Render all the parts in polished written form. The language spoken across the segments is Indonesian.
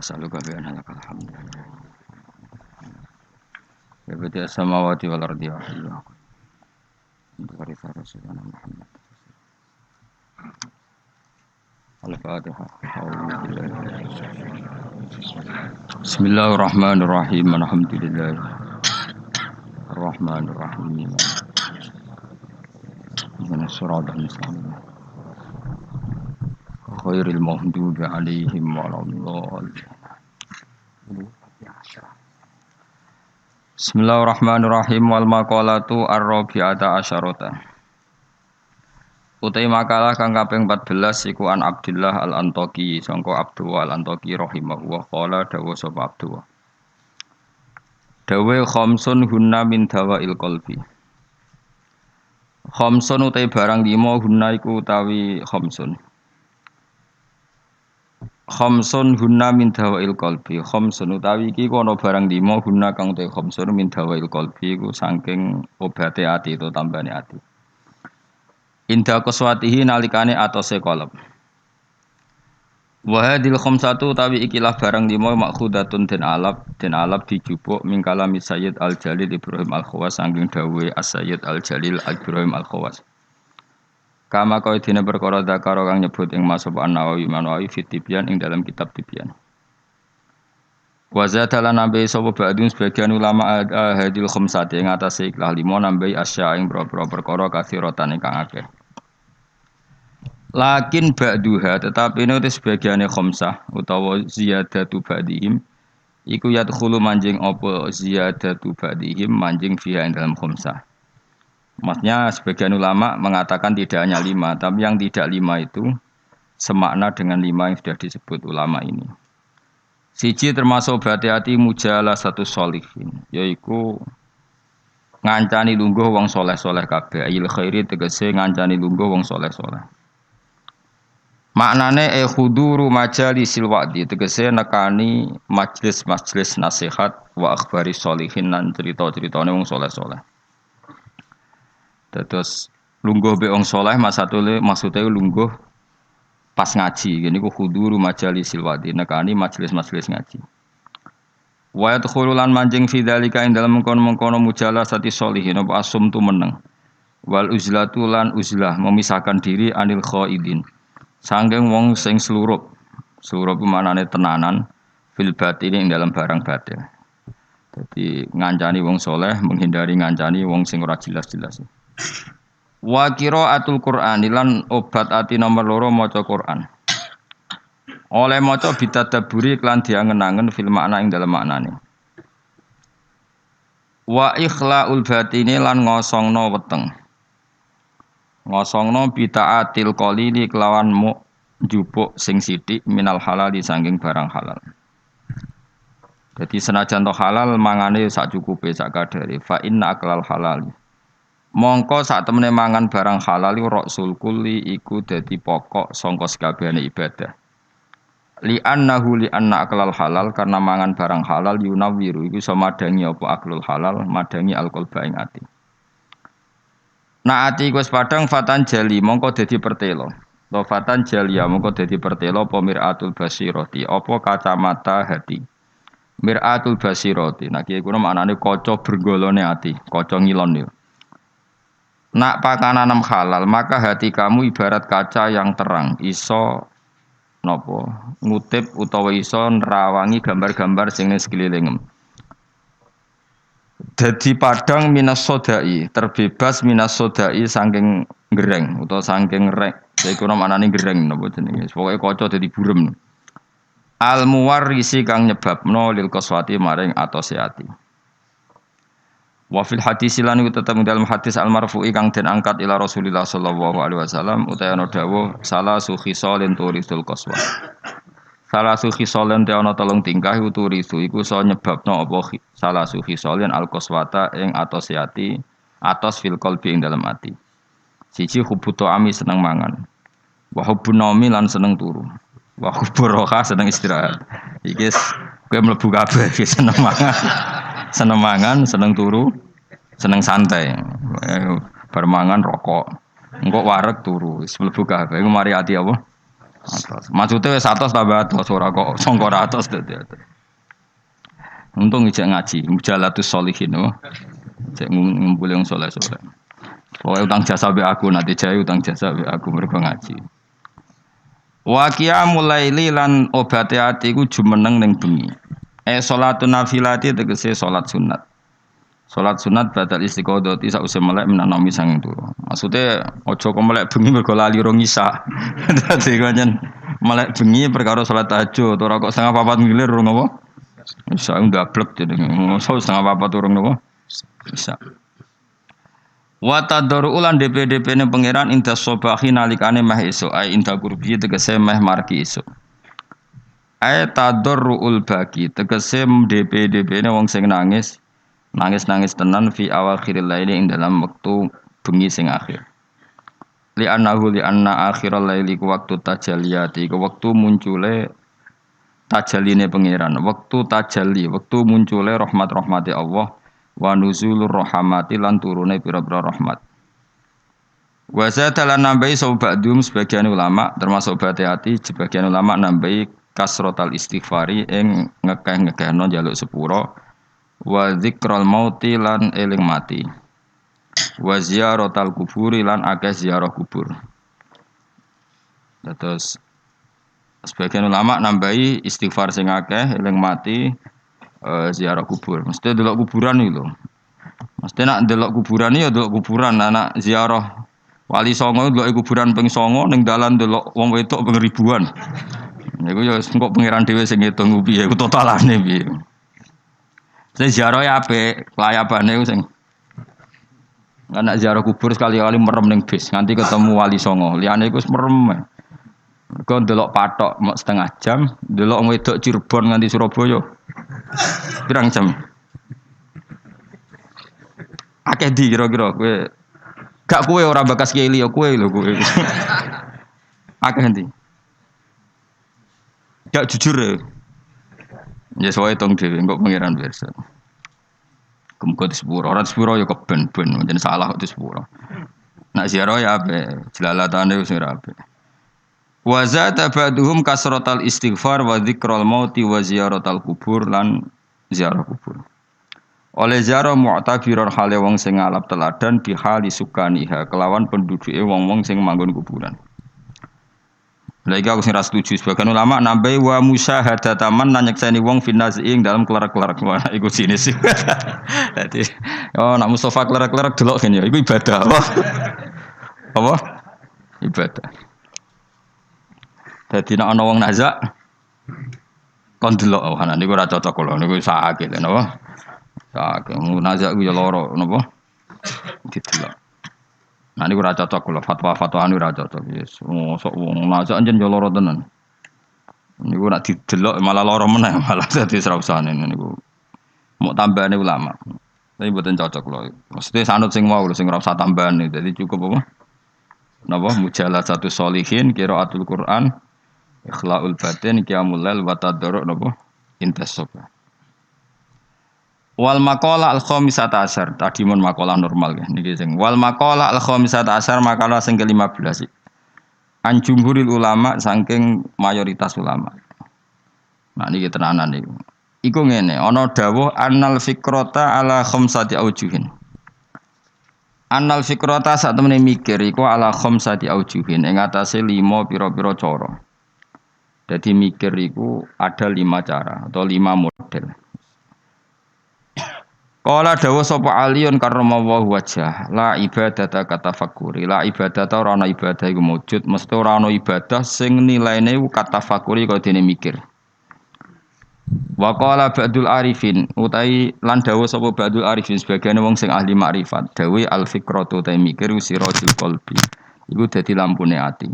as'aluka bi anna lakal hamd. Ya badi as-samawati wal ardi wa hayya. Barika Rasulullah Muhammad. Al-Fatihah. Bismillahirrahmanirrahim. Alhamdulillah. Ar-Rahmanir-Rahim. Ihdinas siratal mustaqim. Khairil maghdubi 'alaihim waladdallin. Bismillahirrahmanirrahim. Wal maqalatu ar-rabi'ata asyarata. Utai makalah kang kaping 14 iku an Abdullah al-Antaqi sangka Abdullah al-Antaqi rahimahullah qala dawa sapa Abdullah. Dawe khamsun hunna min dawail qalbi. Khamsun utai barang 5 hunna iku utawi khamsun. Khamsun hunna min dawail qalbi. Khamsun utawi iki ana barang 5 hunna kang utai khamsun min dawail qalbi iku saking obate ati utawa tambane ati. Inda qaswatihi nalikane atose kolab. Wa hadil khamsatu tawi ikilah barang 5 makhudatun den alab dijupuk mingkalami Sayyid Al-Jalil Ibrahim Al-Khawas saking dawuhe As-Sayyid Al-Jalil Ibrahim Al-Khawas. Kama kaya dene perkara zakara kang nyebut ing Masab An-Nawawi fi Tibyan ing dalam kitab Tibyan. Wa zadalan nambahi sapa ba'dun sebagian ulama hadil khamsati ing atase ikilah 5 nambahi asya ing boro-boro perkara kathiratan ingkang akeh. Lakin ba'duha tetapi ini sebagiannya khamsah utawa ziyadatu ba'dihim iku yadkhulu manjing apa ziyadatu ba'dihim manjing fiha dalam khamsah. Maksudnya sebagian ulama mengatakan tidak hanya 5 tapi yang tidak 5 itu semakna dengan 5 yang sudah disebut ulama ini. Siji termasuk berhati-hati mujalah satu sholihin yaiku ngancani lungguh wong soleh-soleh kabeh ayil khairi tegese ngancani lungguh wong soleh-soleh. Maknane khuduru majalisil wa'di tegese nekani majlis-majlis nasihat wa akhbari sholihin lan cerita-ceritane wong saleh-saleh. Terus lungguh be wong saleh maksude lungguh pas ngaji. Ngene iku khuduru majalisil wa'di nekani majlis-majlis ngaji. Wa yadkhulu lan manjing fi dzalika ing dalem mengkono-mengkono mujalasati sholihin apa asum tu meneng. Wal uzlatu lan uzlah memisahkan diri anil khaidin. Sanggeng wong sing slurup manane tenanan fil batin ing dalam barang batin. Jadi ngancani wong soleh menghindari ngancani wong sing ora jelas-jelas. Wa qiraatul Qur'an lan obat ati nomor 2 maca Qur'an. Oleh maca bitadabburi lan diangen-angen fil makna ing dalam maknane. Wa ikhlaul batini lan ngosongno weteng. Ngosongno bitaatil qalili kelawan njupuk sing sithik minal halal saking barang halal. Jadi senajan to halal mangane sak cukupe sak kadare fa inna aklal halal. Mongko sak temene mangan barang halal rasul kulli iku dadi pokok sangka sakabehane ibadah. Li anna aklal halal karena mangan barang halal yunawiru iku iso madangi apa aklul halal madangi alqalba ing ati. Nah ati wis padang fatan jali mongko dadi pertelo. Lo fatan jalia mongko dadi pertelo apa miratul basirati apa kacamata hati. Miratul basirati. Nah iki kuwi maknane kaca bergolone ati, kaca ngilon yo. Nak pakanan halal maka hati kamu ibarat kaca yang terang, iso napa ngutip utawa iso nerawangi gambar-gambar sing ning sekelilingem. Dadi padang minas sodai, terbebas minas sodai saking gereng utawa saking rek. Iku maknane gereng napa jenenge. Pokoke kaca dadi burem. Al muwarrisi kang nyebabno lil qaswati maring atose ati. Wa fil hadis lan tetep dalam hadis al marfu'i kang den angkat ila Rasulillah sallallahu alaihi wasallam utawa ana dawuh salasu khisalin turisul qaswa. Salasu khisalin te ana 3 tingkah turisu iku iso nyebabno apa salasu khisalin al qaswata ing atose ati atos fil qalbi ing dalam ati. Siji hubutu ami seneng mangan. Wa hubbun naumi lan seneng turu. Wa hubbur roha seneng istirahat. Iki kowe mlebu kabeh seneng mangan. Seneng mangan, seneng turu, seneng santai. Bar mangan rokok. Engko wareg turu, wis mlebu kabeh. Iku mari ati apa? Atos. Maksudnya wis atos tambah atos ora kok sangka atos dadi atos. Untung ijek ngaji, mujalatus sholihin oh. Cek ngumpul yang soleh-soleh. Pokoknya utang jasa be aku nanti jaya utang jasa be aku mergo ngaji. Wa qiyamul laili lan obate ati ku jumeneng ning bengi. Salatun nafilati tegese salat sunat. Salat sunat batal istiqodoti sause melek menanami sang turu. Maksudnya aja kok melek bengi mergo lali rong isa. Dadi kanjen melek bengi perkara salat tahajud ora kok setengah papat ngilir rong apa? Isa ndablek jenenge. Mosok setengah papat urung napa? Bisa. Wa tadru ulan DP-DP ne pangeran inta sobahi nalikane mah esuk ai inta kurbi tegese meh marki esuk. Ai tadruul bagi tegese DP-DP ne wong sing nangis tenan fi awal akhiril laili ing dalam wektu bengi sing akhir. Li anna akhiral laili ku waktu tajalliyati ku waktu muncule tajalline pangeran, waktu tajalli, waktu muncule rahmat-rahmati Allah wa nuzulur rahmati lan turune pira-pira rahmat. Wa zatalan nambahi sobadum sebagian ulama termasuk Batiati sebagian ulama nambahi kasrotal istighfari ing ngekeh-ngekehno njaluk sepuro wa dzikral mauti lan eling mati. Wa ziyaratal kuburi lan akeh ziarah kubur. Terus sebagian ulama nambahi istighfar sing akeh eling mati ziarah kubur. Mesti delok kuburan iki lho. Mesti nak delok kuburan ya delok kuburan anak ziarah Wali Songo delok kuburan ping 9 ning dalan delok wong wedok ping ribuan. Niku ya engko pangeran dhewe sing ngitung piye iku totalane piye. Sing ziarah ya apik, layabane ku sing anak ziarah kubur sekali-kali merem ning bis nganti ketemu Wali Songo. Liyane iku wis merem. Mergo delok patok mok setengah jam, delok wedok Cirebon nganti Surabaya. Pirang jam? Akeh di kira-kira kowe. Gak kowe ora bakas kiai liya kowe lho kowe. Akeh ndi? Gak jujur ya. Ya soe tong dhewe engko pangeran pirsa. Kemko di sepuro, ora di sepuro ya keben-ben, pancen salah kok di sepuro. Nak ziarah ya ape, jelalatane wis ora ape. Wa zata ba'duhum kasratal istighfar wa dzikral mauti wa ziyaratal kubur lan ziarah kubur. Oleh ziarah mu'tabiran hale wong sing ngalap teladan bihali sukaniha kelawan penduduke wong-wong sing manggon kuburan. Lagi aku sing ra setuju sebagian ulama nambahi wa musyahadataman lan nyekseni wong finasi ing dalam klerak-klerak wah iku sinis. Dadi nak Mustofa klerak-klerak delok kan ya iku ibadah. Apa? Ibadah. Dadi nek ana wong nazak kon delok ana niku ora cocok kula niku sakake lho napa? Sakake nazak ku ya lara napa? Didelok. Nah niku ora cocok kula fatwa-fatwa anu ora cocok yes. Sok wong nazak anjen yo lara tenan. Niku nek didelok malah lara meneh malah dadi srausane niku. Mau tambahane ulama. Tapi mboten cocok lho. Mesti sanut sing wau lho sing ora usah tambahane. Dadi cukup apa? Napa mujalasatu sholihin qiraatul Quran ikhlaul batin qiyamul lail wa tadarruk napa intasaba. Wal maqala al khamisata asyar tadi mun maqala normal ya niki sing wal maqala al khamisata asyar maqala sing ke-15 an jumhuril ulama saking mayoritas ulama. Nah niki tenanan niku. Iku ngene ana dawuh annal fikrata ala khamsati aujuhin. Annal fikrata sak temene mikir iku ala khamsati aujuhin ing atase 5 pira-pira cara. Jadi mikir iku ada 5 cara atau 5 model. Qala dawa sapa aliyun karramallahu wajhah la ibadata katafakuri la ibadata ora ana ibadah iku wujud mesti ora ana ibadah sing nilaine katafakuri kaya dene mikir. Wa qala ba'dul arifin utai lan dawa sapa ba'dul arifin sebagian wong sing ahli makrifat dawe al fikratu ta mikir usirajul qalbi iku dadi lampune ati.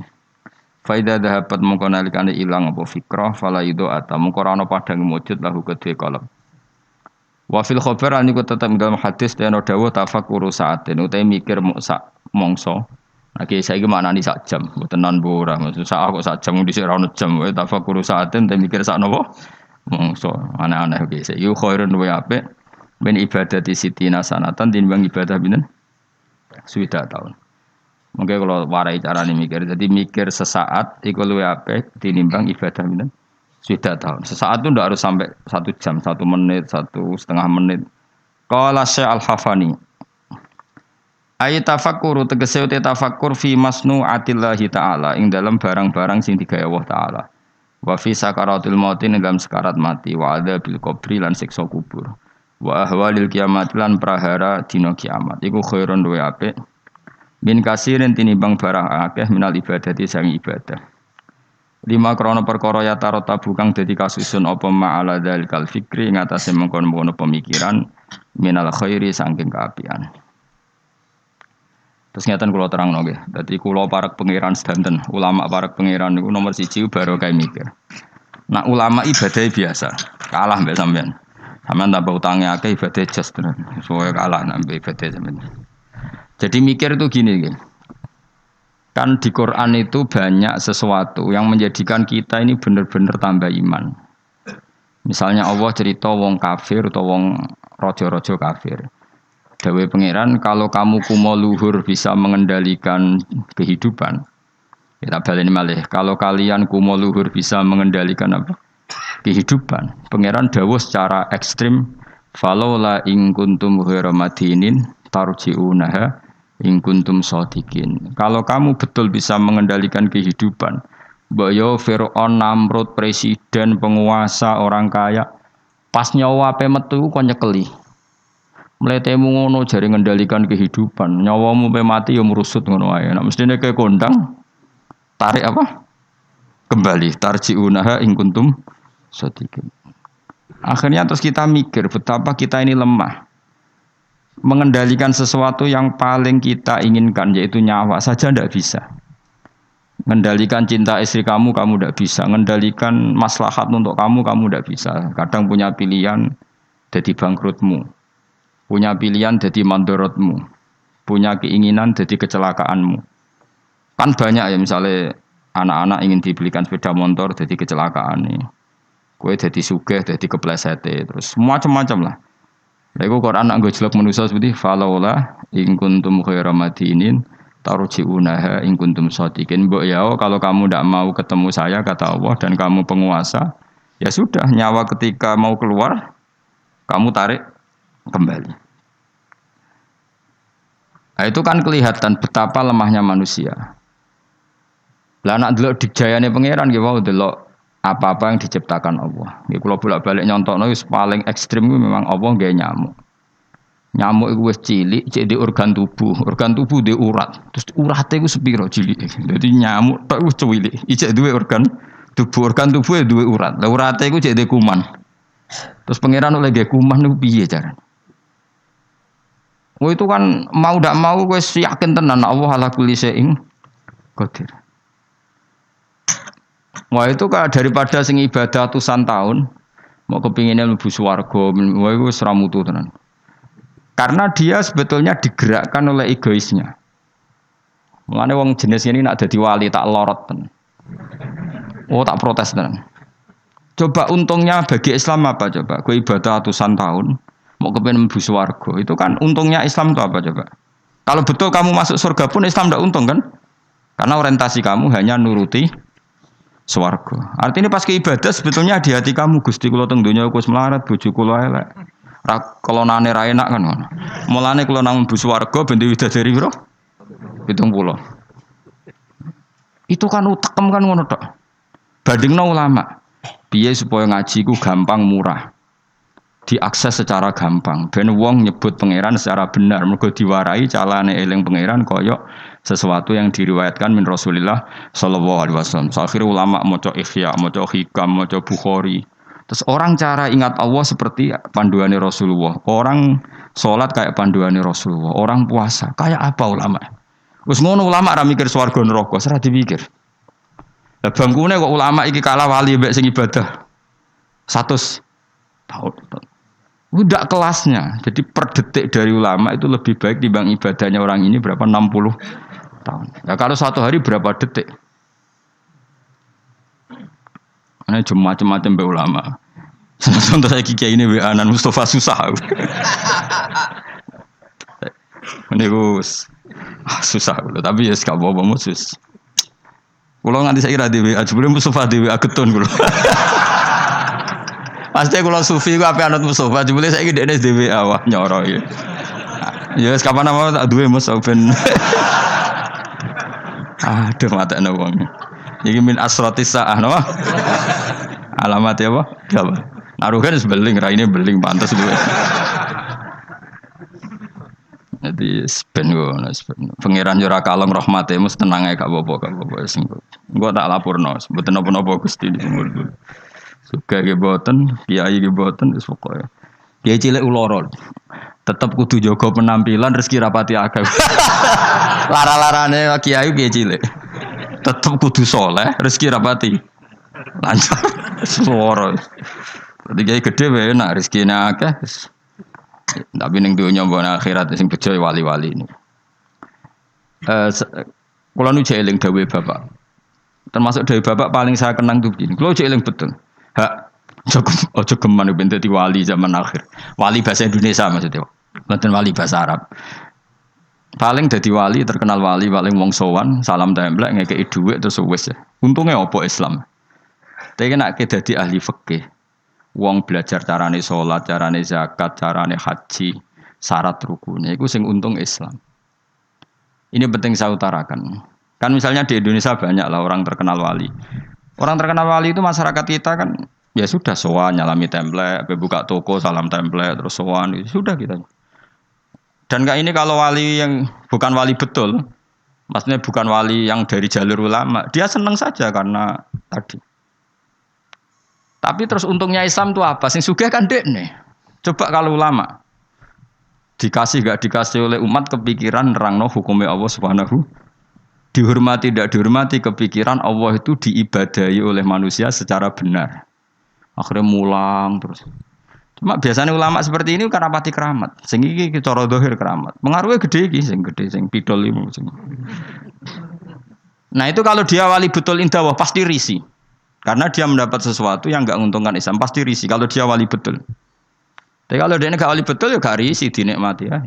Fa idza dhahabat mongko nalikane ilang apa fikrah fala ido ata mongko ora ana padang wujud lahu kedhe qalb. Wa fil khabar niku tetep dalam hadis dene dawuh tafakkur saaten utahe mikir sak mongso. Nggih saiki maknani sak jam, mboten nan ora. Maksud sak kok sak jam dhisik ora ono jam wae tafakkur saaten te mikir sak napa? Mongso. Aneh-aneh iki sik. Yu khairun wa apik ben ibadati sitina sanatan tinimbang ibadah pinten? Suwida taun. Mungkin kalau warai cara nih mikir, jadi mikir sesaat iku luwih apik tinimbang ibadah pinten? Sudah tahun. Sesaat itu tidak harus sampai 1 jam, 1 menit, 1,5 menit. Qala Syekh Al-Hafani. Ayat tafakkur tegese uti tafakkur fi masnu'atillahi ta'ala ing dalam barang-barang sing digawe Allah taala. Wa fi sakaratil maut ing dalam sekarat mati wa adzabil qabri lan siksa kubur. Wa ahwalil kiamat lan prahara dina kiamat. Iku khairun luwih apik min kasirin tinimbang barang akeh minal ibadati sang ibadah. 5 krana perkara ya tarota bukang dadi kasusun apa ma'ala dzalikal fikri ing atase mengkon-mengkon pemikiran minal khairi saking kaapian. Terus ngeten kula terangno nggih. Dadi kula parek pangeran sedanten, ulama parek pangeran niku nomor 1 barokah mikir. Nak ulama ibadah biasa, kalah mbek sampean. Sampeyan tambah utange akeh ibadah jas tenan. Soale kalah nak ibadah sampean. Jadi mikir itu gini gitu. Kan di Quran itu banyak sesuatu yang menjadikan kita ini benar-benar tambah iman. Misalnya Allah cerita wong kafir atau wong rojo-rojo kafir. Dawe pangeran kalau kamu kumo luhur bisa mengendalikan kehidupan. Kita baleni malih. Kalau kalian kumo luhur bisa mengendalikan apa? Kehidupan. Pangeran dawuh secara ekstrim. Falaula in kuntum ghairu madinin tarji'unaha in kuntum shadiqin. Kalau kamu betul bisa mengendalikan kehidupan, mbok yo Firaun, Namrud, presiden, penguasa, orang kaya, pas nyawa ape metu kok nyekeli. Mletemu ngono jare ngendalikan kehidupan, nyawamu pe mati yo merusut ngono ae. Nek mestine ke kondang tarik apa? Kembali tarji'unaha in kuntum shadiqin. Akhirnya terus kita mikir betapa kita ini lemah. Mengendalikan sesuatu yang paling kita inginkan yaitu nyawa saja tidak bisa. Mengendalikan cinta istri kamu tidak bisa. Mengendalikan maslahat untuk kamu tidak bisa. Kadang punya pilihan jadi bangkrutmu. Punya pilihan jadi mandorotmu. Punya keinginan jadi kecelakaanmu. Kan banyak ya misalnya anak-anak ingin dibelikan sepeda motor jadi kecelakaan nih. Kue jadi sugih, jadi keplesete, terus macam-macam lah. Lalu Quran nak gojlok manusia seperti falaula in kuntum khairu madinin tarji'unaha in kuntum shadiqin. Mbok ya kalau kamu tidak mau ketemu saya kata Allah dan kamu penguasa, ya sudah nyawa ketika mau keluar kamu tarik kembali. Nah, itu kan kelihatan betapa lemahnya manusia. Lah nak delok dijayane pangeran nggih wae delok apa-apa yang diciptakan Allah. Nggih kula bolak-balik nyontokno wis paling ekstrem kuwi memang Allah nggawe nyamuk. Nyamuk iku wis cilik, cek di organ tubuh. Organ tubuh di urat. Terus urate iku sepiro cilike. Dadi nyamuk tok wis cilik. Ijek duwe organ tubuh. Organ tubuh duwe urat. Lah urate iku cek di kuman. Terus pangeran oleh nggawe kuman niku piye carane? Oh itu kan mau ndak mau wis yakin tenan Allah ala kulli syai'in qadir. Wah itu kan daripada sing ibadah ratusan tahun mau kepinginnya mlebu swarga, wah itu seramutu tenan. Karena dia sebetulnya digerakkan oleh egoisnya. Mulane wong jenis ini nak dadi wali tak lorot tenan. Oh tak protes tenan. Coba untungnya bagi Islam apa coba? Kowe ibadah ratusan tahun mau kepengin mlebu swarga. Itu kan untungnya Islam itu apa coba? Kalau betul kamu masuk surga pun Islam tidak untung kan? Karena orientasi kamu hanya nuruti swarga. Artinya pas ke ibadah sebetulnya di hati kamu Gusti kula teng donya wis melarat, bojo kula elek. Ra kelonane ra enak kan ngono. Mulane kula nang mlebu swarga ben widadari piro? 70. Itu kan utekem kan ngono tok. Bandingno ulama. Piye supaya ngaji ku gampang murah. Diakses secara gampang. Ben wong nyebut pangeran secara benar mergo diwarai calane eling pangeran kaya sesuatu yang diriwayatkan min Rasulillah sallallahu alaihi wasallam. Akhirnya ulama maca Ihya, maca Hikam, maca Bukhari. Terus orang cara ingat Allah seperti panduannya Rasulullah. Orang sholat kayak panduannya Rasulullah. Orang puasa kayak apa ulama? Wis ngono ulama ra mikir swarga neraka, ora dipikir. Lah bangkune kok ulama iki kalah wali mbek sing ibadah 100 tahun. Udah kelasnya. Jadi per detik dari ulama itu lebih baik dibanding ibadahnya orang ini berapa 60 tahun. Ya kalau satu hari berapa detik? Ini cuma macam-macam be ulama. Contoh saya kiai ini Anan Mustafa susah. Ini Gus. Susah kulo, tapi ya gak apa-apa musus. Kulo nganti saiki ra dhewe, jebule Mustafa dhewe agetun kulo. Pasti kulo sufi ku ape anut Mustafa, jebule saiki dekne dhewe awah nyoro ya. Ya wis kapan apa tak duwe Mus ben. Aduh matekno wong. Iki min asratis saah no. Alamat ya apa? Apa? Naruhan sebeling, raine beling pantes duwe. Jadi ben ngono, pangeran yo ora kalong rahmate mus tenang ae gak apa-apa sing. Engko tak laporno, mboten napa-napa Gusti disembur. Suka ge boten, kiai ge boten wis pokoke. Kiai cilik uloro. Tetep kudu jaga penampilan rezeki rapati akeh. Lara-larane kiai kiai cilik. Tetep kudu saleh, rezeki rapati lancar. Suara. Dadi kiai gedhe wae enak rezekine akeh. Tapi ning donya mbok akhirat sing bejo wali-wali ini. Kula nu jeling dawuhe bapak. Termasuk dawuhe bapak paling saya kenang tuh begini. Kula jeling betul. Hak ojo geman ben dadi wali zaman akhir. Wali bahasa Indonesia maksudnya. Bukan wali bahasa Arab. Paling dadi wali terkenal wali paling wong sowan, salam templek ngekeki dhuwit terus wis. Untunge apa Islam? Tapi nek dadi ahli fikih. Wong belajar carane sholat, carane zakat, carane haji, syarat rukunnya, itu sing untung Islam. Ini penting saya utarakan. Kan misalnya di Indonesia banyak lah orang terkenal wali. Orang terkenal wali itu masyarakat kita kan ya sudah sowan nyalami template, buka toko salam template terus sowan sudah kita. Dan ini kalau wali yang bukan wali betul, maksudnya bukan wali yang dari jalur ulama, dia senang saja karena tadi. Tapi terus untungnya Islam itu apa? Sing sugih kan dekne. Coba kalau ulama dikasih gak dikasih oleh umat kepikiran nerangno hukumnya Allah Subhanahu, dihormati tidak dihormati kepikiran Allah itu diibadahi oleh manusia secara benar. Akhirnya mulang terus. Cuma biasanya ulama seperti ini karena pati keramat. Sing iki cara zahir keramat. Pengaruhnya gede iki sing gede sing pidol iku sing. Nah, itu kalau dia wali betul indawah pasti risi. Karena dia mendapat sesuatu yang enggak menguntungkan Islam, pasti risi kalau dia wali betul. Tapi kalau dia enggak wali betul ya gak risi, dinikmati ya.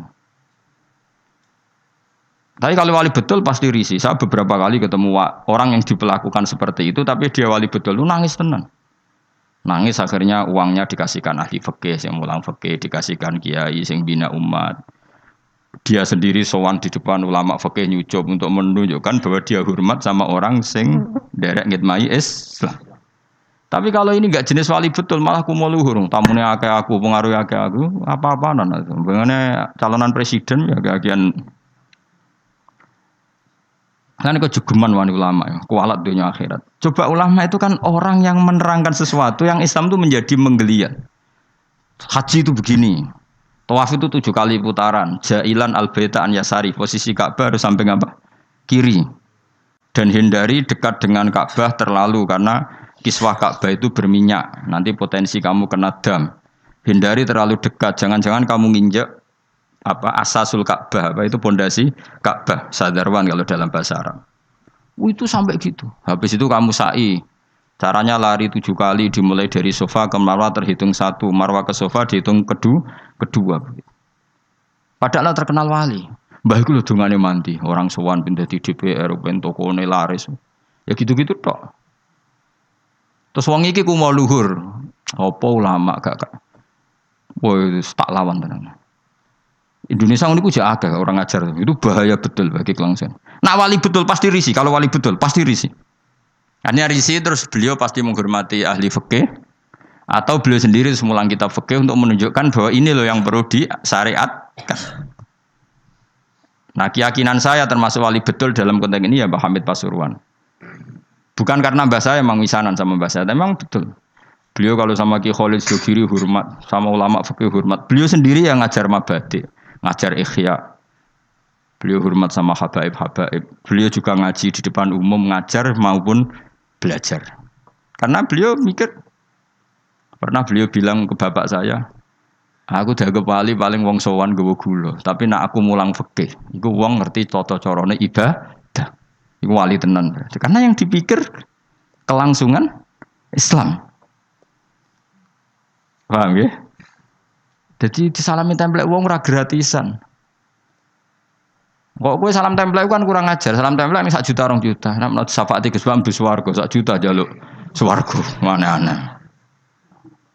Tapi kalau wali betul pasti risi. Saya beberapa kali ketemu orang yang diperlakukan seperti itu, tapi dia wali betul, lu nangis tenan. Nangis akhirnya uangnya dikasihkan ahli fikih, yang mulang fikih, dikasihkan kiai, yang bina umat. Dia sendiri sowan di depan ulama fikih nyucup untuk menunjukkan bahwa dia hormat sama orang sing derek ngitmai Islam. Tapi kalau ini enggak jenis wali betul, malah kumuluhur, tamune akeh aku, pengaruh akeh aku, apa-apaan itu. Bagaimana calonan presiden ya kagian. Kan kejugeman wani ulama ya, kualat dunia akhirat. Coba ulama itu kan orang yang menerangkan sesuatu yang Islam itu menjadi menggeliat. Haji itu begini. Tawaf itu 7 kali putaran. Jailan al-baita an yasari, posisi Ka'bah harus sampai apa? Kiri. Dan hindari dekat dengan Ka'bah terlalu karena kiswah Ka'bah itu berminyak. Nanti potensi kamu kena dam. Hindari terlalu dekat. Jangan-jangan kamu nginjek asasul Ka'bah, itu pondasi Ka'bah. Sadarwan kalau dalam bahasa Arab. Itu sampai gitu. Habis itu kamu sa'i. Caranya lari 7 kali dimulai dari sofa ke marwah terhitung 1, marwah ke sofa dihitung kedua. Padahal terkenal wali. Mbah iku lho dongane mandi, orang sowan pindah di DPR ben tokone laris. Ya gitu-gitu tok. Terus wong iki ku mau luhur. Apa ulama gak. Woi, tak lawan tenan. Indonesia niku jek akeh orang ngajar. Itu bahaya betul bagi kelangsungan. Nak wali betul pasti risi, kalau wali betul pasti risi. Hanya risi terus beliau pasti menghormati ahli fikih atau beliau sendiri semulang kitab fikih untuk menunjukkan bahwa ini loh yang perlu disyariatkan. Nah, keyakinan saya termasuk wali betul dalam konteks ini ya Mbah Hamid Pasuruan. Bukan karena mbah saya memang misanan sama mbah saya, memang betul. Beliau kalau sama Ki Khalid Jogiri hormat, sama ulama fikih hormat. Beliau sendiri yang ngajar mabadi, ngajar ikhya. Beliau hormat sama habaib-habaib. Beliau juga ngaji di depan umum, ngajar maupun belajar. Karena beliau mikir, pernah beliau bilang ke bapak saya, aku dianggap wali paling wong sowan gawa gula, tapi nak aku mulang fikih, iku wong ngerti tata carane ibadah. Iku wali tenan. Karena yang dipikir kelangsungan Islam. Paham ya? Jadi disalami template wong ora gratisan. Kok kowe salam tempel kan kurang ajar. Salam tempel ini 1 juta 2 juta. Nek menurut syafaat Gus Bam swarga 1 juta jaluk swarga. Mana-ana.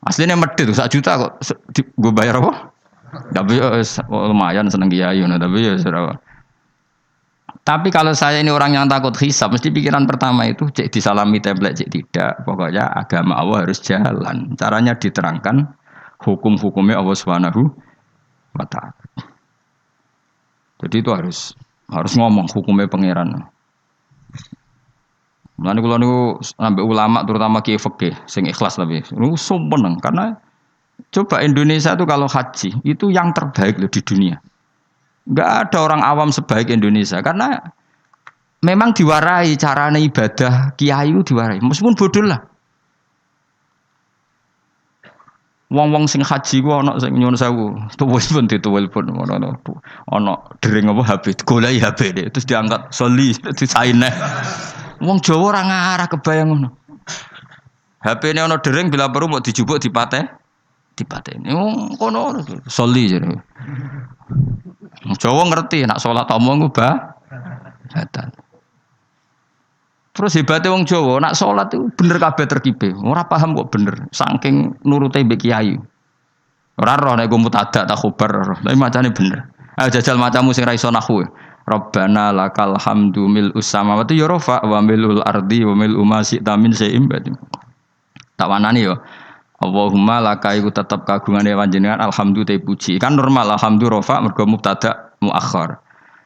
Aslinya medhit 1 juta kok gue bayar apa? Tapi lumayan seneng kiai tapi ya serapa. Tapi kalau saya ini orang yang takut hisab, mesti pikiran pertama itu cek disalami template cek tidak. Pokoknya agama Allah harus jalan. Caranya diterangkan hukum-hukumnya Allah Subhanahu wa taala. Jadi itu harus ngomong hukumnya pangeran. Mulane kula niku sampai ulama terutama kiai fikih sing ikhlas tapi niku sumpeng karena coba Indonesia itu kalau haji itu yang terbaik loh di dunia. Enggak ada orang awam sebaik Indonesia karena memang diwarai caranya ibadah kiai itu diwarai meskipun bodoh lah. Wong-wong sing haji ku ana sing nyuwun sewu, tuwil pun dituwil pun ana dering apa HP, goleki HP deh terus diangkat soli disaine. Wong Jawa ora ngarah kebayang ngono. HP-ne ana dering bila perlu mau dijupuk dipateni. Wong kono soli jare. Jawa ngerti nak salat omong ku batal. Terus hebatnya wong Jawa nak salat itu bener kabeh terkibe. Ora paham kok bener saking nurute mbek kiai. Ora roh nek mutada tak khobar, tapi macane bener. Ayo jajal macamu sing ra iso nahwu. Rabbana lakal hamdu mil samawati ya rafa wa milul ardi wa mil ma syi'ta min syai'in ba'd. Tak wanani yo. Allahumma laka iku tetep kagungane panjenengan alhamdu te puji. Kan normal alhamdu rafa mergo mubtada muakhir.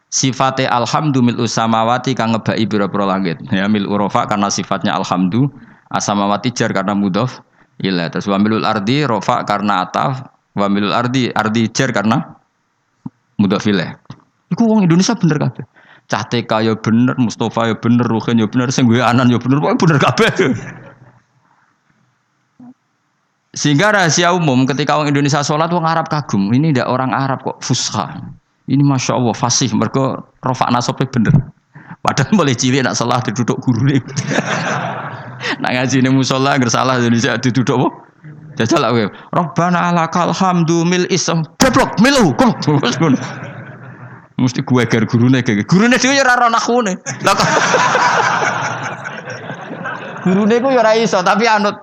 Sifate alhamdu mil samawati kang ngebaki pira-pira langit. Ya mil rafa karena sifatnya alhamdu, asamawati jar karena mudhof ila. Terus wa milul ardi rafa karena ataf, wa milul ardi jar karena mudhof ilaih. Iku wong Indonesia bener kabeh. Cah TK ya bener, Mustafa ya bener, Ruhin ya bener, sing duwe anan ya bener, pokoke bener kabeh. Sehingga rahasia umum ketika orang Indonesia sholat wong Arab kagum. Ini ndak orang Arab kok fusha. Ini masya Allah fasih mergo rofa nasobe bener. Padahal boleh cilik nak salah diduduk gurune. Nak ngaji ning musala agar salah Indonesia diduduk apa? Jajal lah kowe. Rabbana lakal hamdu mil ism. Goblok milu kok. Mesti gue ger gurune dhewe ya ora ana nahune. Lah kok gurune ku ya ora iso tapi anut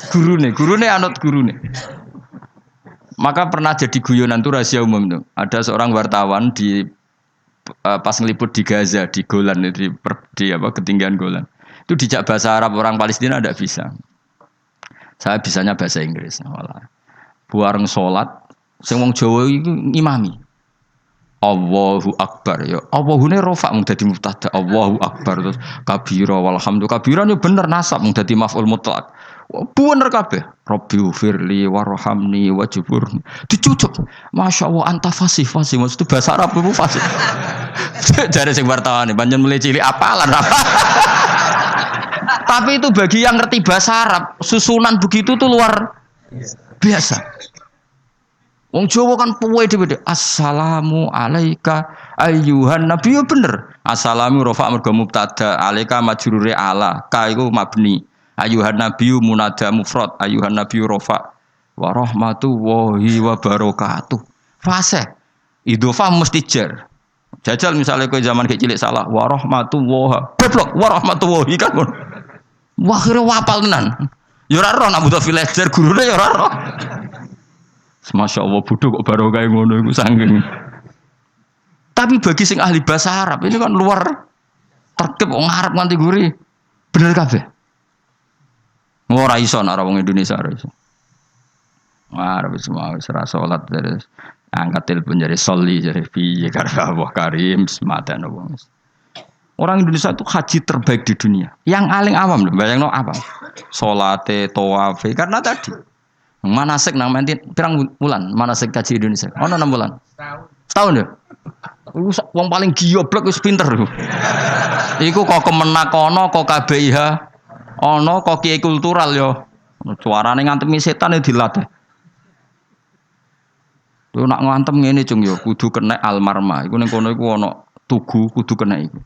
gurune anut gurune. Maka pernah jadi guyonan itu rahasia umum tuh. Ada seorang wartawan di pas ngeliput di Gaza di Golan di ketinggian Golan. Itu dijak bahasa Arab orang Palestina tidak bisa. Saya bisanya bahasa Inggris. Malah buareng salat sing wong Jawa iku ngimami. Allahu Akbar ya. Allahune rafa mung dadi mubtada. Allahu Akbar terus kabira walhamdu kabira yo bener nasab mung dadi maf'ul mutlaq. Bener kabeh. Rabbi ufirli warhamni wajburni. Dicucuk. Masyaallah anta fasih maksud bahasa Arab itu fasih. Jare sing wartawan panjen mulai cilik apalan apa. Tapi itu bagi yang ngerti bahasa Arab, susunan begitu tuh luar biasa. Wong Jawa kan puwe dhewe. Assalamu alayka ayyuhan nabi yo bener. Assalamu rafa mergo mubtada, alayka majrure ala, ka iku mabni. Ayyuhan nabi munada mufrad, ayyuhan nabi rafa wa rahmatullahi wa barakatuh. Fase. Idhofah mesti jar. Jajal misalnya kowe zaman kecil salah wa rahmatullahi. Goblok wa rahmatullahi kan. Wah kira wapal tenan. Ya ora roh nak butuh villager gurune ya ora roh. Masya Allah bodoh kok baru kayak ngono iku sanggeng. Tapi bagi sing ahli bahasa Arab ini kan luar tertib wong Arab nganti guri. Bener kabeh. Ora iso nek wong Indonesia ora iso. Arab semua wis ora salat terus angkat telepon jadi soli jadi piye karo Allah Karim sematan wong. Orang Indonesia itu haji terbaik di dunia. Yang paling awam lho, bayangno apa? Salate, tawafe karena tadi manasik nang mentin pirang bulan manasik kaji Indonesia. Ono 6 bulan. Setahun ya. Wong paling gioblok wis pinter lho. Iku kok kemenak ono kok KBIH ono kok kiai kultural yo. Suarane ngantemi setan dilatih. Lho nak ngantem ngene cung yo kudu kena almarma. Iku ning kono iku ono tugu kudu kena iku.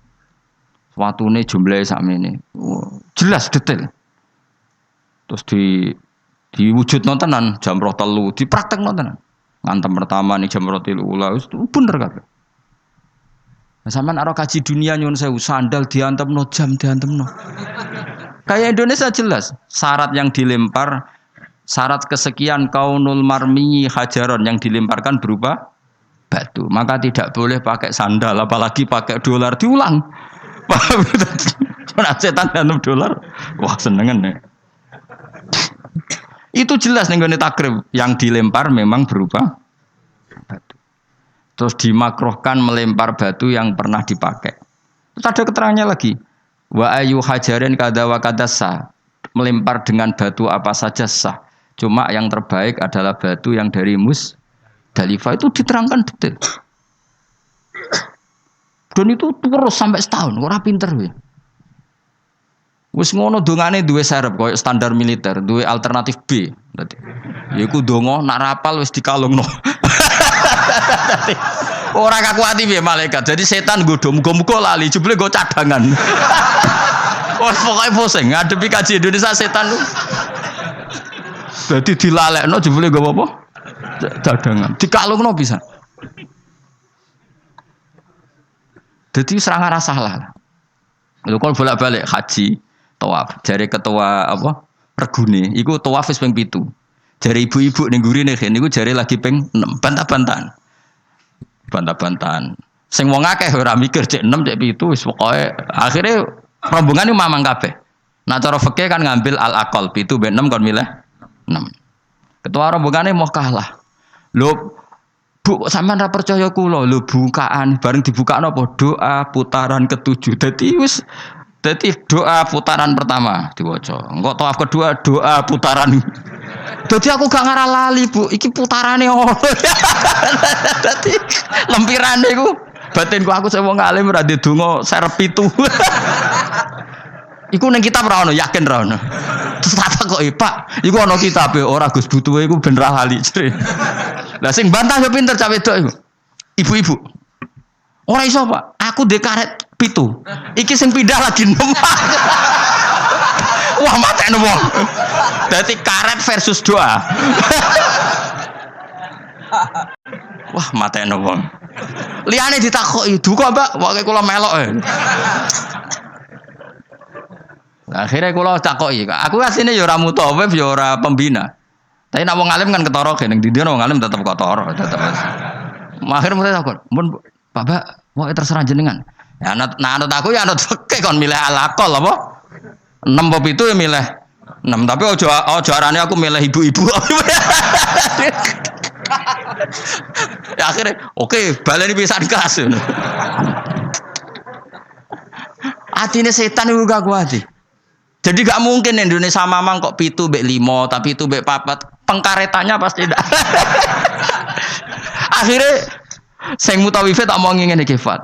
Watune jumlahe sakmene. Jelas detail. Terus diwujud nontonan jam 3 dipraktek nontonan. Ngantem pertama nih jam 3 ula itu bener kabeh. Sampeyan ora kaji dunia nyun sewu sandal diantemno jam diantemno. Kayak Indonesia jelas syarat yang dilempar syarat kesekian kaunul marmi hajaron yang dilemparkan berupa batu. Maka tidak boleh pakai sandal apalagi pakai dolar diulang. Paham? Setan diantem dolar. Wah senengan nih. Itu jelas nih gue takrib yang dilempar memang berupa batu. Terus dimakruhkan melempar batu yang pernah dipakai. Terus ada keterangannya lagi. Wa ayu hajarin kada wa kada sah. Melempar dengan batu apa saja sah. Cuma yang terbaik adalah batu yang dari Musdalifah. Itu diterangkan detail. Dan itu terus sampai setahun. Orang pinter ya. Wis ngono dongane duwe serep koyo standar militer, duwe alternatif B. Dadi yaiku donga nak rapal wis dikalungno. Ora kakuati piye malaikat. Jadi setan nggodho muga-muga lali jebule nggo cadangan. Wes pokoke pusing ngadepi kaji Indonesia setan lu. Dadi dilalekno jebule nggo apa? Cadangan. Dikalungno bisa. Dadi serangan rasa salah. Lho kon bolak-balik haji tawaf, jare ketua apa? Regune, iku tawaf wis ping 7. Jare ibu-ibu ning gurine kene niku jare lagi ping 6, bantah-bantahan. Bantah-bantahan. Sing wong akeh ora mikir cek 6 cek 7 wis pokoke akhire rombongan iki mamang kabeh. Nah cara fikih kan ngambil al-aqal 7 ben 6 kon milih 6. Ketua rombongane mau kalah. Lho Bu, sampean ra percaya kula lho bukaan bareng dibukakno apa doa putaran ke-7. Dadi doa putaran pertama diwaca. Engko tawaf kedua doa putaran. Dadi aku gak ngarah lali, Bu. Iki putarane ngono. Dadi lempirane iku batinku aku sing wong alim ora ndedonga serep 7. Iku ning kitab ra ono, yakin ra ono. Terus tak kok Pak, iku ono kitab ora Gus butuhe iku ben ra lali. Lah sing bantah yo pinter cah wedok iku. Ibu-ibu. Ora iso, Pak. Aku ndek karet 7. Iki sing pindah lagi 6. Wah, matekno wong. Dadi karet versus doa. Wah, matekno wong. Liyane ditakoki, "Duka, Mbak?" Pokoke kula melok e. Akhirnya kula takoki, aku asline ya ora mutawif ya ora pembina. Tapi nek wong alim kan ketara kene ndi wong alim tetep ketara tetep. Akhire mulai takon, "Mun Pak Bak, pokoke terserah jenengan." Ya anut aku ya anut fikih kon milih al-aqal apa? 6 apa 7 ya milih 6, tapi aja arane aku milih ibu-ibu. Ya akhirnya oke, baleni pisan kelas. Atine setan iku gak kuat. Jadi gak mungkin Indonesia mamang kok 7 mbek 5, tapi 7 mbek 4. Pengkaretannya pasti tidak. Akhirnya sing mutawife tak mau ngene iki, Fat.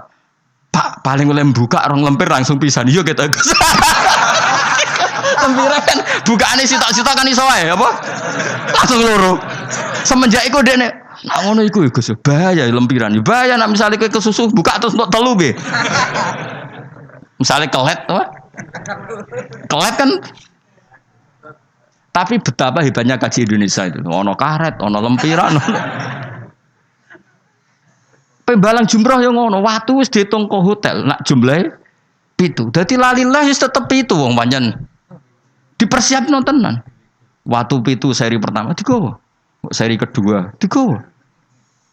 Pak, paling oleh buka rong lempir langsung pisan. Iya kita Gus. Lempire kan bukaane sitok-sitok kan iso wae apa? Langsung loro. Semenjak iku dekne nak ngono iku Gus, bahaya lempiran. Bahaya nak misale kowe kesusu buka terus untuk telu be. Misale kelet apa? Kelet kan. Tapi betapa hebatnya kaji Indonesia itu. Ono karet, ono lempiran. Pembalang jumroh yang ngono, watu wis diitung ke hotel, nak jumlahe 7. Dadi lalilah wis tetep 7 wong pancen. Dipersiapno tenan. Watu 7 seri pertama digowo. Seri kedua digowo.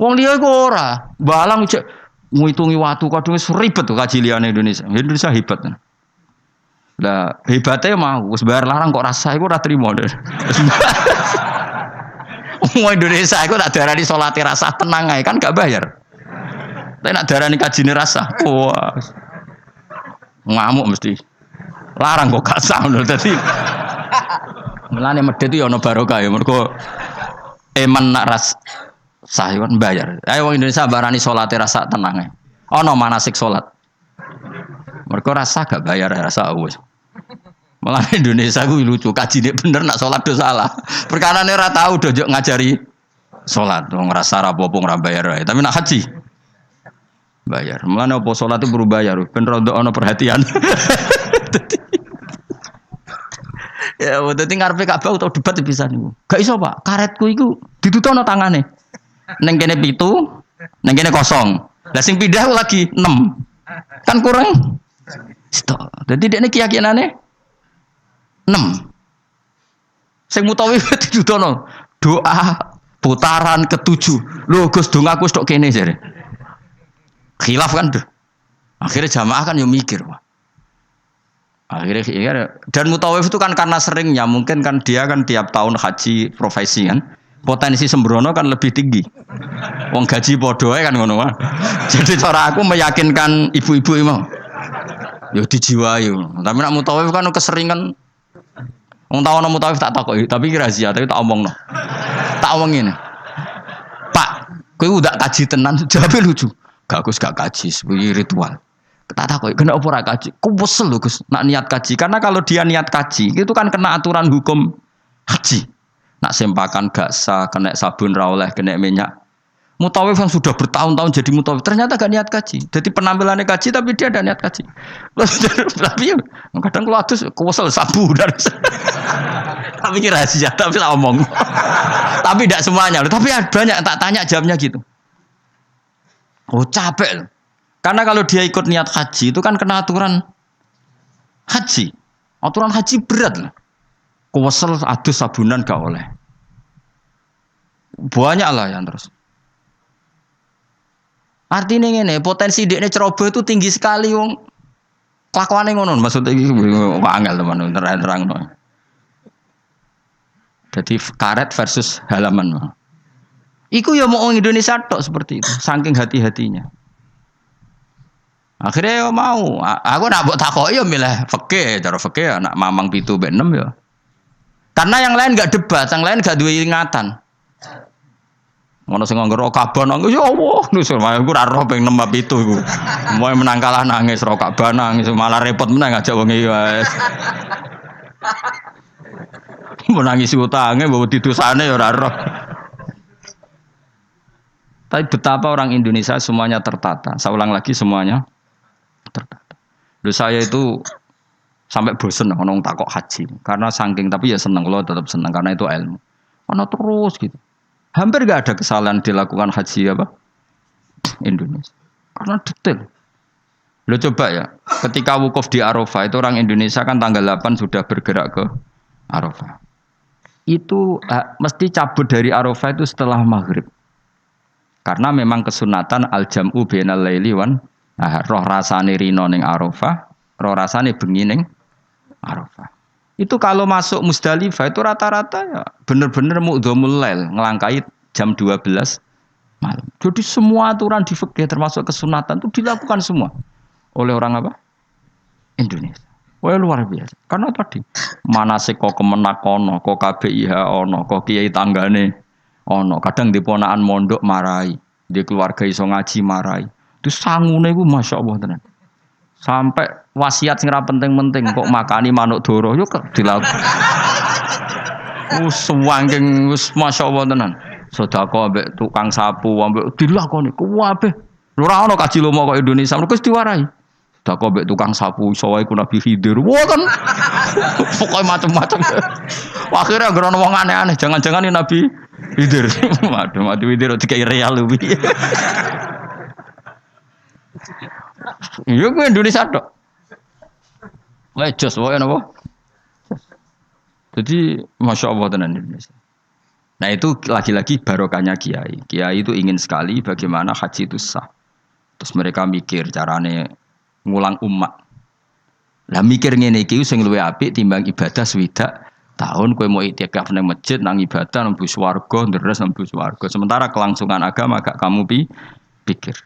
Wong liya iku ora, balang cek ngitungi watu kadung wis ribet tuh kaji liyane Indonesia. Indonesia hebat. Lah hebatnya mau wis bayar larang kok rasa iku ora trimo. Wong Indonesia iku tak darani salate rasa tenang ae kan gak bayar. Tapi nak darani kajine rasa. Wah. Ngamuk mesti. Larang kok gak sah lho dadi. Mulane medhit yo ono barokah ya mergo eman nak ras sah kon bayar. Ayo wong Indonesia barani salate rasa tenang ae. Ono manasik salat. Mergo rasa gak bayar rasa wis. Malah Indonesia ku lucu, kajine bener nak salat do salah. Perkarane ora tau do ngajari salat, wong rasa ra apa-apa ora bayar ae. Tapi nak haji bayar. Mulane apa salat itu perlu bayar, ben rondo ana perhatian. Ya, dadi ngarepe Ka'bah utawa debat pisan niku. Gak iso, Pak. Karetku iku ditutupno tangane. Ning kene 7, ning kene kosong. Lah sing pindah lagi 6. Kan kurang sito. Dadi dekne keyakinane 6. Sing mutawif didudono doa putaran ke-7. Lho Gus dongaku tok kene jare. Khilaf kan tuh. Akhirnya jamaah kan yo mikir, Pak. Akhirnya dan mutawif itu kan karena seringnya mungkin kan dia kan tiap tahun haji profesi kan. Potensi sembrono kan lebih tinggi. Wong gaji padha kan ngono wae. Jadi cara aku meyakinkan ibu-ibu mau. Yo dijiwai. Tapi nak mutawif kan keseringan. Wong tau ana mutawif tak takoki, tapi iki rahasia, tapi tak omongno. Tak omongin. Pak, kowe udah kaji tenan, jawabe lucu. Gak Gus gak kaji, sebagai ritual. Tak takoki, kenapa ora kaji? Ku wesel lho Gus, nak niat kaji. Karena kalau dia niat kaji, itu kan kena aturan hukum haji. Nak sempakan gak sah, kena sabun ra oleh, kena minyak. Mutawif yang sudah bertahun-tahun jadi mutawif, ternyata gak niat kaji. Jadi penampilannya kaji, tapi dia ada niat kaji. Tapi kadang kalau adus, kuwesel sabu. Tapi ini rahasia, tapi tak omong. Tapi tidak semuanya. Tapi banyak tak tanya jawabnya gitu. Oh capek. Karena kalau dia ikut niat haji, itu kan kena aturan haji. Aturan haji berat lah. Kuwesel adus sabunan gak oleh. Banyak lah yang terus. Artinya ini potensi dekne ceroboh itu tinggi sekali wong. Kelakuane ngono maksudnya iki angel teman terang-terang. Jadi karet versus halaman. Iku ya mau orang Indonesia tok seperti itu, saking hati-hatinya. Akhirnya ya mau, aku nak mbok takoki ya milih fikih, cara fikih anak mamang 7 mbek 6 ya. Karena yang lain enggak debat, yang lain enggak duwe ingatan. Ngono sing nganggo Ka'bah nangis ya Allah, nusul aku ora roh ping 6 7 iku. Moe menang kalah nangis ro Ka'bah nangis malah repot menang ngajak wong iki wis. Menangis utange mbok didosane ya ora roh. Tapi betapa orang Indonesia semuanya tertata. Saya ulang lagi semuanya tertata. Lalu saya itu sampai bosen ngomong takok haji karena saking tapi ya seneng loh tetap seneng karena itu ilmu. Karena terus gitu. Hampir gak ada kesalahan dilakukan haji apa Indonesia karena detail. Lo coba ya, ketika wukuf di Arafah itu orang Indonesia kan tanggal 8 sudah bergerak ke Arafah. Itu mesti cabut dari Arafah itu setelah maghrib. Karena memang kesunatan al-jam'u bainal laili wan roh rasane rino ning Arafah, roh rasane bengi ning Arafah. Itu kalau masuk Musdalifah itu rata-rata ya bener-bener mu'dhamul lail, ngelangkai jam 12 malam. Jadi semua aturan di fikih termasuk kesunatan itu dilakukan semua oleh orang apa? Indonesia. Wah luar biasa. Karena tadi manasik kok kemenak ono, kok KBIH ono, kok kiai tanggane ono. Kadang di ponakan mondok marai, di keluarga iso ngaji marai. Itu sangune iku masyaallah tenan. Sampai wasiat sing ra penting-penting kok makani manuk doro yo dilakukan. Wangking wis masyaallah tenan. Sedekah ambek tukang sapu ambek dilakoni kuwabe. Ora ono kaji lomo kok Indonesia wis diwarai. Sedekah ambek tukang sapu iso wae ku Nabi Khidir. Wah kan. Pokoke macam-macam. Akhirnya gerono wong aneh-aneh, jangan-jangan ini Nabi Khidir. Waduh, Nabi Khidir dikai real lebih. Iya gue Indonesia dok. Wah jos, wah apa? Jadi masya Allah tenan Indonesia. Nah itu lagi-lagi barokahnya kiai. Kiai itu ingin sekali bagaimana haji itu sah. Terus mereka mikir carane ngulang umat. Lah mikir ngene iki sing luwih apik timbang ibadah swidak tahun kowe mau itikaf nang masjid nang ibadah nang swarga ndres nang swarga. Sementara kelangsungan agama gak kamu pikir.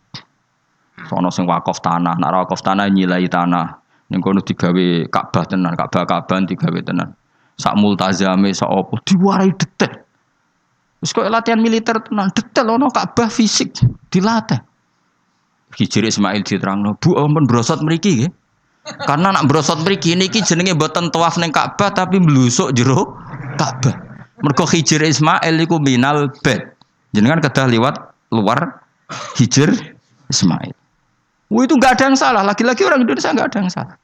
Sono sing wakaf tanah, nek wakaf tanah nyilai tanah. Ning kono digawe Ka'bah tenan, Ka'bah digawe tenan. Sak multazame sak opo diwarai detail. Wis kok latihan militer tenan, detail ono Ka'bah fisik dilatih. Hijri Ismail diterangno, Bu ampun brosot mriki nggih. Karena nak brosot mriki niki jenenge mboten tawaf ning Ka'bah tapi mblusuk jero Ka'bah. Mergo Hijri Ismail iku minal bait. Jenengan kedah liwat luar Hijr Ismail. Itu nggak ada yang salah. Lagi-lagi orang Indonesia nggak ada yang salah.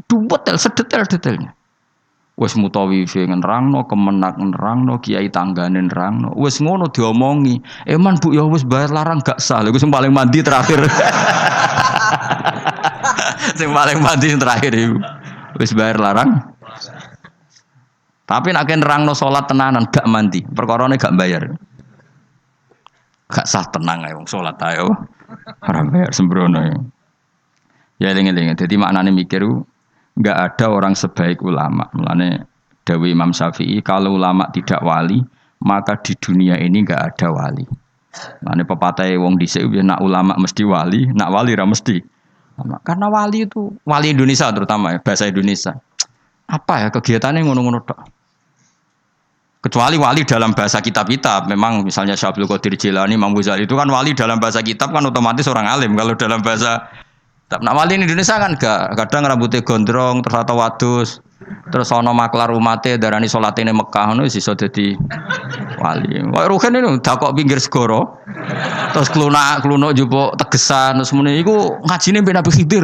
Detail, sedetail-detailnya. Wis mutawife nerangno, kemenak nerangno, kiai tanggane nerangno. Wis ngono diomongi. Eman Bu ya wis bayar larang gak sah. Lha sing paling mandi terakhir. Sing paling mandi terakhir iku. Wis bayar larang. Tapi nek nerangno salat tenanan gak mandi, perkarane gak bayar. Gak sah tenang ae wong salat ae. Ora bayar sembrono. Ya eling-eling. Dadi maknane mikir enggak ada orang sebaik ulama. Mulane Dawi Imam Syafi'i, kalau ulama tidak wali, maka di dunia ini enggak ada wali. Mulane pepatah wong dhisik nak ulama mesti wali, nak wali ra mesti. Karena wali itu wali Indonesia terutama ya, bahasa Indonesia. Apa ya kegiatannya ngono-ngono tok. Kecuali wali dalam bahasa kitab-kitab, memang misalnya Syekh Abdul Qadir Jilani, Imam Ghazali itu kan wali dalam bahasa kitab kan otomatis orang alim. Kalau dalam bahasa nah wali di Indonesia kan kadang rambutnya gondrong terus atau wadus terus ono maklar umate darani salatine Mekah ngono iso dadi wali. Kok Ruhen ini dakok pinggir segara. Terus klunak jupuk tegesan terus muni iku ngajine mbek Nabi Khidir.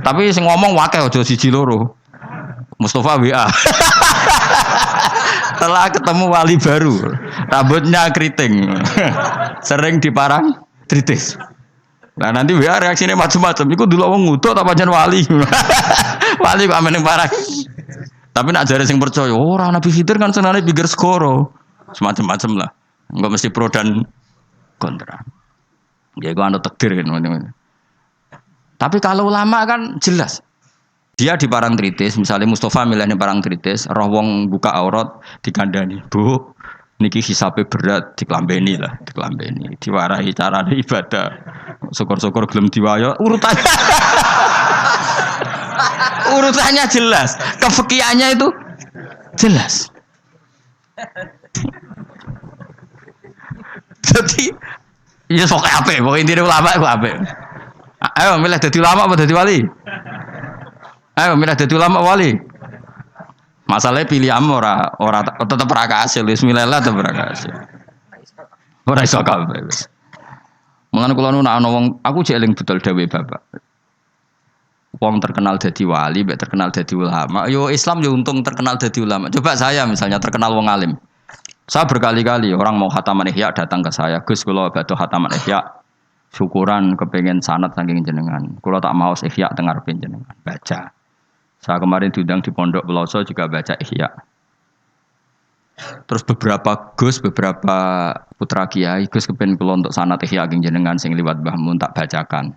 Tapi sing ngomong akeh aja siji loro. Mustafa WA. Setelah ketemu wali baru, rambutnya keriting. Sering diparang tritis. Nah nanti WA reaksinya macam-macam. Iku dulu wong ngutuk tak pancen wali. Wali kok amen parah. Tapi nak jare sing percaya, ora Nabi Khidir kan senane pinggir skoro. Semacam-macam lah. Enggak mesti pro dan kontra. Ya iku anu takdir kan. Tapi kalau ulama kan jelas. Dia di parang tritis, misalnya Mustafa milihnya parang tritis, roh wong buka aurat dikandani. Bu, niki hisabe berat diklambeni lah, diklambeni. Diwarahi carane ibadah. Syukur-syukur gelem diwayo urutannya. Urutannya jelas, kefikihannya itu jelas. Jadi ya sok apik, pokoke intine ulama iku apik. Ayo milih dadi ulama apa dadi wali? Ayo milih dadi ulama wali. Masalahnya pilih ora tetep ora kasil, bismillah tetep ora kasil. Ora iso kabeh wis. Mengenai kalau nu ana wong, aku jek eling betul dawuh Bapak. Wong terkenal dadi wali, mbek terkenal dadi ulama. Yo Islam yo untung terkenal dadi ulama. Coba saya misalnya terkenal wong alim. Saya berkali-kali orang mau khataman Ihya datang ke saya, Gus kula badhe khataman Ihya. Syukuran kepengen sanad saking jenengan. Kula tak maos Ihya teng ngarepe jenengan. Baca. Saya kemarin diundang di Pondok Peloso juga baca Ihya. Terus beberapa putra kiai Gus kepen kula untuk sanad Ihya king jenengan sing liwat Mbah Mun tak bacakan.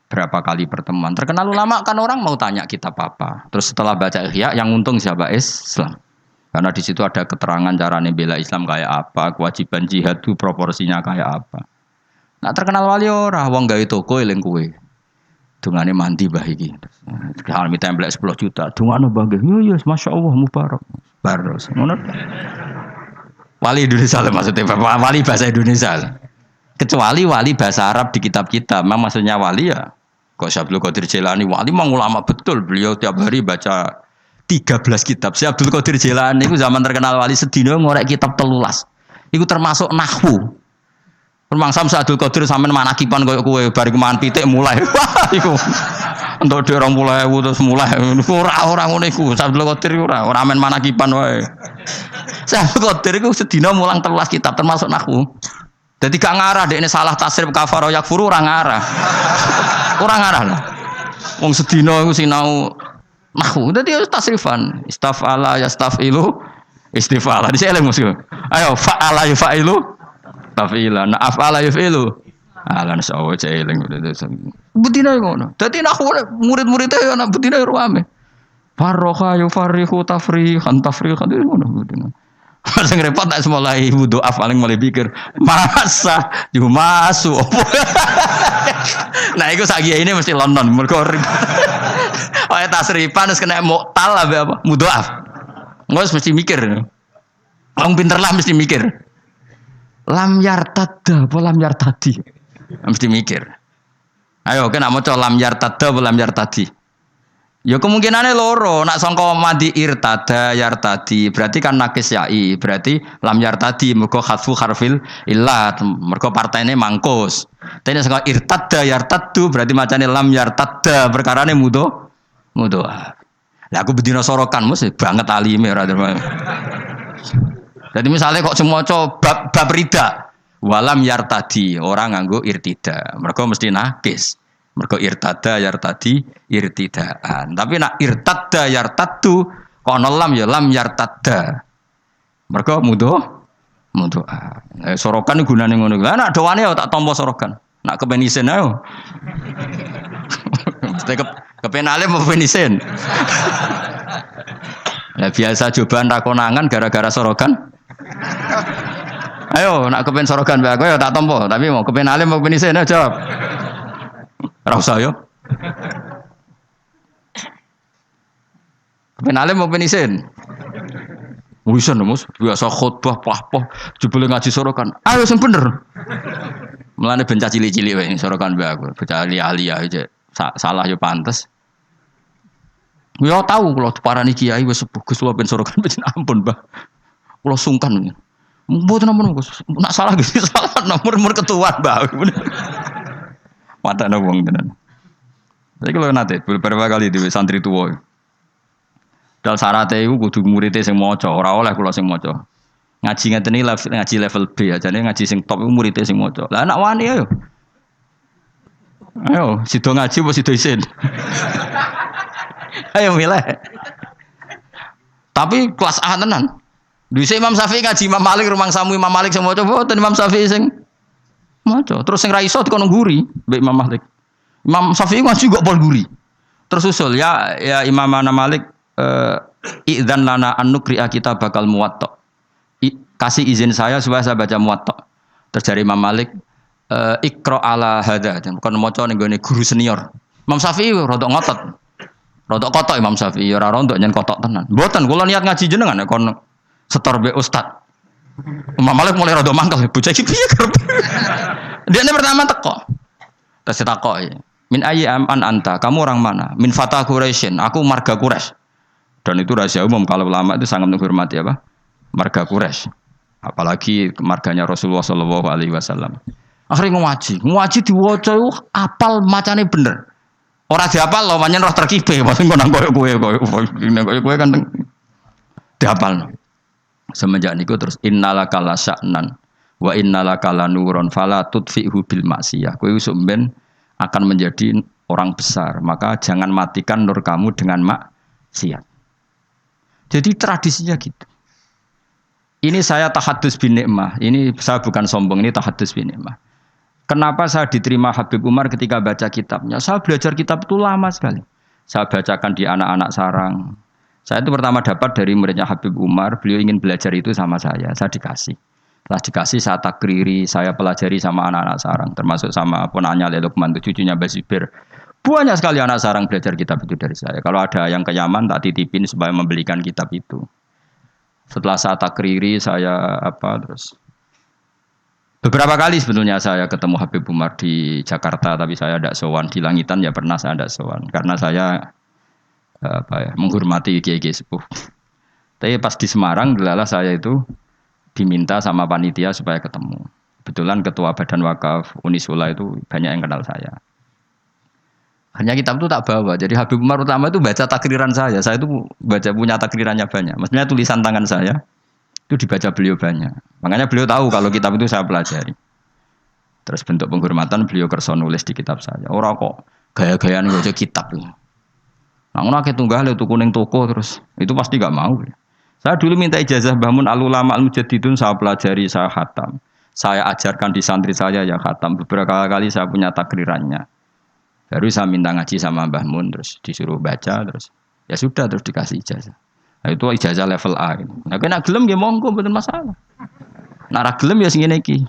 Berapa kali pertemuan. Terkenal ulama kan orang mau tanya kitab apa. Terus setelah baca Ihya yang untung siapa? Islam. Karena di situ ada keterangan carane bela Islam kayak apa, kewajiban jihad itu proporsinya kayak apa. Nah terkenal wali ora wong gawe toko eling kowe. Dungane mandi mbah iki. Kalau minta template 10 juta, dungane bangga. Yo masyaallah mubarak. Baros. Ngono. Wali Indonesia maksudnya wali bahasa Indonesia. Kecuali wali bahasa Arab di kitab-kitab. Memang maksudnya wali ya. Kok Syekh Abdul Qadir Jilani wali memang ulama betul. Beliau tiap hari baca 13 kitab. Syekh Abdul Qadir Jilani itu zaman terkenal wali sedina ngorek kitab 13. Itu termasuk nahwu. Permangsam Syekh Abdul Qadir sampean manakipan koyo kowe bari keman pitik mulai. Wah iku. Entuk dhe 20.000 terus mulai ora ngono iku. Syekh Abdul Qadir ora men manakipan wae. Syekh Abdul Qadir iku sedina mulang 13 kitab termasuk nahwu. Jadi gak ngarah dekne salah tasrif kafaro yakfuru ora ngarah. Ora ngarah lho. Wong sedina iku sinau nahwu. Dadi tasrifan istafala yastafilu istifala. Dise eling mesti. Ayo fa'ala yafailu tafila. Na afala yafilu. Ala nasawo eling. Betina ngono. Dadi nahwu murid-muridé ana betina ruame. Farroha yufarihu tafrihan ngono betina. Masa ngerepot tak mulai wudu paling mulai pikir masa dimasu. Nah itu sagia ini mesti London mergo. Oleh tasrifan terus kena muktal apa mudoaf. Nggak mesti mikir. Orang pinter lah mesti mikir. Lam yartadda apa lam yartadi. Mesti mikir. Ayo kena mau coba lam yartadda apa lam yartadi. Ya kemungkinannya loro, nak sangka mandi irtada yartadi, berarti kan nakis yai, berarti lam yartadi mergo khatfu harfil illat, mergo partainya mangkus. Tapi sangka irtada yartaddu berarti macane lam yartadda, perkarane mudo. Lah aku bedino sorokan mesti banget alime ora. Jadi misalnya kok semua coba bab rida walam yartadi orang nganggo irtida. Mereka mesti nakis. Mereka irtada yartadi irtidaan. Tapi nak irtada yartadu kono lam ya lam yartada. Mereka mudo. Sorokan gunane ngono. Lah nak doane ya tak tampa sorokan. Nak kepenisen ayo. Mesti kepenale mau penisen. Lah biasa cobaan ra konangan gara-gara sorokan. Ayo nak kepen sorokan bae aku ya tak tampa, tapi mau kepen alim mau penisen aja jawab. Ora usah yo. Kepen alim mau penisen. Wisan Mus, biasa khotbah pah-pah jebule ngaji sorokan. Ayo sing bener. Mulane ben cilik-cilik wae sorokan bae aku, bocah ahli aja. Salah yo pantes. Ya tahu kalau parani kiai wis sepuh Gus ben sorokan ben ampun, Mbah. Kula sungkan. Mboten ampun Gus. Nak salah Gus salah nomor ketua, Mbah. Matane wong tenan. Saiki kula nate beberapa kali di santri tuwa. Dal syaratte iku kudu murid sing maca, ora oleh kula sing maca. Ngaji ngeten iki ngaji level B aja, ngaji sing top iku murid sing maca. Lah anak wani ayo. Ayo, sido ngaji apa sido isin? Ayo milih. Tapi kelas A tenan. Dhisik Imam Syafi'i ngaji Imam Malik rumang samu Imam Malik sing maca boten Imam Syafi'i sing maca. Terus sing ra iso dikono nguri mbek Imam Malik. Imam Syafi'i ngaji kok pol nguri. Terus usul ya Imam Malik idzan lana an nuqri'a kita bakal muwatta. Kasih izin saya supaya saya baca muwatta. Terus dari Imam Malik ikra ala hadza. Bukan maca ning gone guru senior. Imam Syafi'i rada ngotot. Rada kotok Imam Syafi'i ora rontok nyen kotok tenan. Mboten kula niat ngaji jenengan kon setor be ustad. Imam Malik mulai rada mangkel, bocah iki piye kerep. Dia pertama teko. Terus ditakoki, "Min ayyi an anta? Kamu orang mana?" "Min Fatah Quraisyin." Aku marga Quraisy. Dan itu rahasia umum kalau ulama itu sangat menghormati apa? Marga Quraisy. Apalagi marganya Rasulullah sallallahu alaihi wasallam. Akhirnya ngaji diwaca apal macane bener. Ora dihafal lho, pancen roh terkibe, pancen kono kowe kan dihafal. Semenjak niku terus innalaka la sya'nan wa innalaka la nurun fala tudfi'hu bil maksiyah. Kowe wis ben akan menjadi orang besar, maka jangan matikan nur kamu dengan maksiat. Jadi tradisinya gitu. Ini saya tahadus bin nikmah. Ini saya bukan sombong, ini tahadus bin nikmah. Kenapa saya diterima Habib Umar ketika baca kitabnya? Saya belajar kitab itu lama sekali. Saya bacakan di anak-anak sarang. Saya itu pertama dapat dari muridnya Habib Umar. Beliau ingin belajar itu sama saya. Saya dikasih. Setelah dikasih saya takriri, saya pelajari sama anak-anak sarang. Termasuk sama ponanya Lukman, cucunya Basibir. Banyak sekali anak sarang belajar kitab itu dari saya. Kalau ada yang ke Yaman tak titipin supaya membelikan kitab itu. Setelah saya takriri, saya terus. Beberapa kali sebetulnya saya ketemu Habib Umar di Jakarta, tapi saya tidak sowan. Di Langitan ya pernah saya tidak sowan, karena saya menghormati kiai-kiai sepuh. Tapi pas di Semarang, delalah saya itu diminta sama panitia supaya ketemu. Kebetulan ketua Badan Wakaf Unisula itu banyak yang kenal saya. Hanya kitab itu tak bawa. Jadi Habib Umar utama itu baca takriran saya. Saya itu punya takrirannya banyak. Maksudnya tulisan tangan saya. Itu dibaca beliau banyak. Makanya beliau tahu kalau kitab itu saya pelajari. Terus bentuk penghormatan beliau kersa nulis di kitab saya. Orang kok gaya-gayaan baca kitab. Nah, ngono akeh tunggal itu kuning toko terus. Itu pasti gak mau. Saya dulu minta ijazah Bahmun Al-Ulama Al-Mujaddidun, saya pelajari, saya khatam. Saya ajarkan di santri saya yang khatam. Beberapa kali saya punya takrirannya. Baru saya minta ngaji sama Mbah Mun, terus disuruh baca, terus ya sudah, terus dikasih ijazah. Nah, itu ijazah level A. Nah, kena gelem ya monggo, betul masalah. Nara gelem ya segini ki.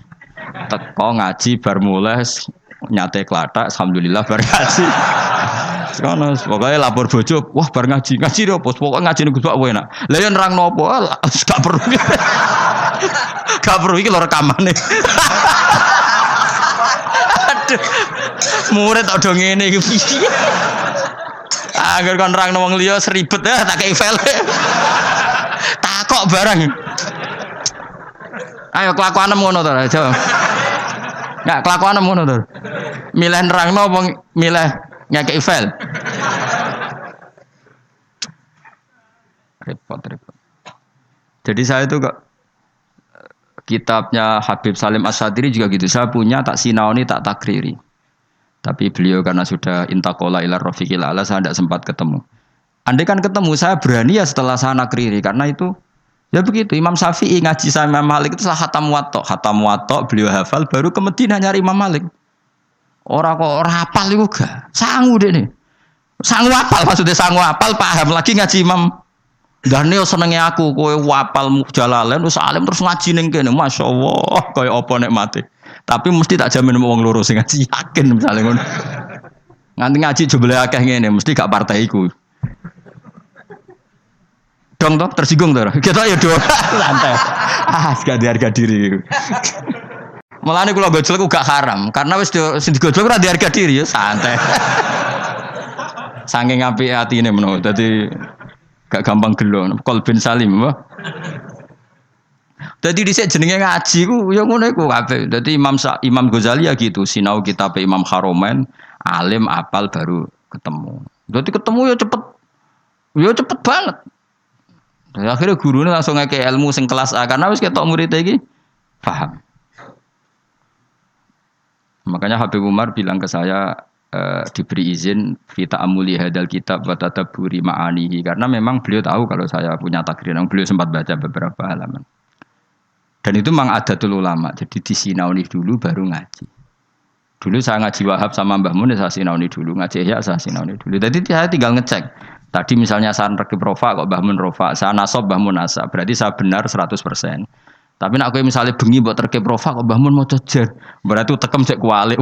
Teko ngaji bar mulai nyate klatak, alhamdulillah bar ngaji. Sekarang pokoknya lapor bojo, wah bar ngaji deh, pokoknya ngaji nih gue enak. Lah yang nerang nopo, gak perlu, gak perlu iki lo rekamannya. Aduh, murid ada ngene iki piye? Agar kon nerang wong liya seribet ya tak kei file. Takok barang. Ayo kelakuanem ngono to, aja. Enggak kelakuanem ngono to. Milih nerangno apa milih ngekeki file? repot. Jadi saya itu kok kitabnya Habib Salim Asyadiri juga gitu. Saya punya tak sinaoni tak takriri. Tapi beliau karena sudah intakola ila rafiqil ala saya tidak sempat ketemu. Andai kan ketemu saya berani ya setelah saya nakriri karena itu ya begitu. Imam Syafi'i ngaji sama Imam Malik itu salah khatam watok beliau hafal baru ke Madinah nyari Imam Malik. Orang kok ora hafal iku gak. Sangu deh nih. Sangu hafal maksudnya sangu hafal paham lagi ngaji Imam. Dan ini senengnya aku kowe wapal Jalalain wis alim terus ngaji ning kene masyaallah kaya apa nek mati. Tapi mesti tak jamin wong loro sing ngaji yakin misale ngono. Nganti ngaji jebule akeh ngene mesti gak partai iku. Dong toh tersinggung toh. Kita ya do santai. Gak ada harga diri. Mulane kula gojlek gak haram karena wis sing digojlek ora ada harga diri ya santai. Saking apike atine menoh. Dadi gak gampang gelo, Kolbin Salim apa? Dadi dhisik jenenge ngaji ku ya ngono iku kabeh. Dadi Imam Ghazali ya gitu, sinau kitab Imam Haromain, alim apal baru ketemu. Dadi ketemu ya cepet. Ya cepet banget. Dan akhirnya gurune langsung ngeke ilmu sing kelas A karena wis ketok murid iki paham. Makanya Habib Umar bilang ke saya diberi izin kita amuli hadal kitab wa tadabburi ma'anihi karena memang beliau tahu kalau saya punya takrir yang beliau sempat baca beberapa halaman dan itu memang adatul ulama jadi disinauni dulu baru ngaji dulu saya ngaji Wahab sama Mbah Mun saya sinauni dulu ngaji Ihya saya sinauni dulu jadi saya tinggal ngecek tadi misalnya saya rekib rofa kok Mbah Mun rofa saya nasab Mbah Mun nasab berarti saya benar 100%. Tapi nak kowe misalnya bengi mbok terkep rofa kok Mbah Mun maca jer. Berarti tekem cek kualik.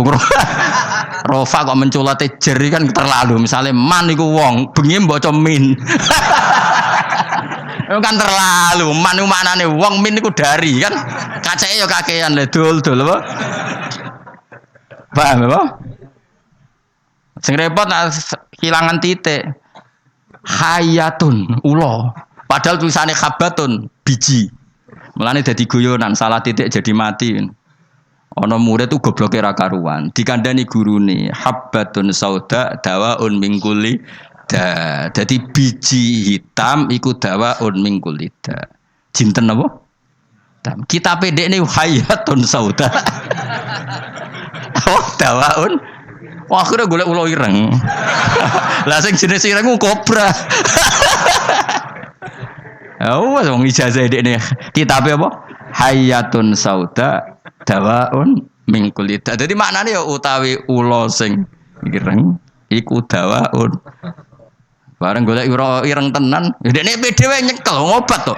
Rofa kok menculate jer kan terlalu. Misalnya man iku wong, bengi mbok min. Itu kan terlalu. Man iku maknane wong, min iku dari kan. Kaceke ya kakean le dul apa? Paham apa? Sing repot kehilangan titik. Hayatun ulo. Padahal tulisannya khabatun biji. Mulane dadi guyonan salah titik jadi mati. Ana murid tuh gobloke ra karuan, dikandani gurune habbatun sauda dawaun min kulli da. Dadi biji hitam iku dawaun min kulli da. Jinten apa? Kita pendek ini hayatun sauda. Oh, dawaun. Wah, akhirnya golek ulo ireng. Lah sing jenis ireng kobra. Oh, wong ijazah dekne kitabe apa? Hayatun sauda dawaun min kulli da. Dadi maknane ya utawi ula sing ireng iku dawaun. Bareng golek ireng tenan, dekne pede wae nyekel ngobat to.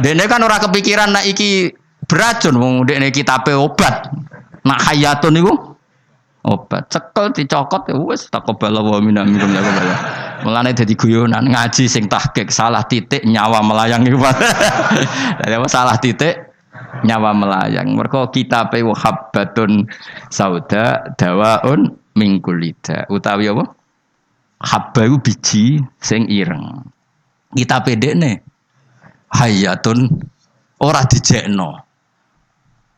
Dekne kan ora kepikiran nek iki beracun wong dekne kitabe obat. Nak hayatun iku obat. Cekel dicokot ya wis taqabbal wa minna minkum ya Allah. Mulane dadi guyonan ngaji sing tahqiq salah titik nyawa melayang iku. Dadi apa salah titik nyawa melayang. Mergo kitabe habbatun sauda dawaun min kulli da. Utawi apa? Habba iku biji sing ireng. Kitabe dekne hayatun ora dijekno.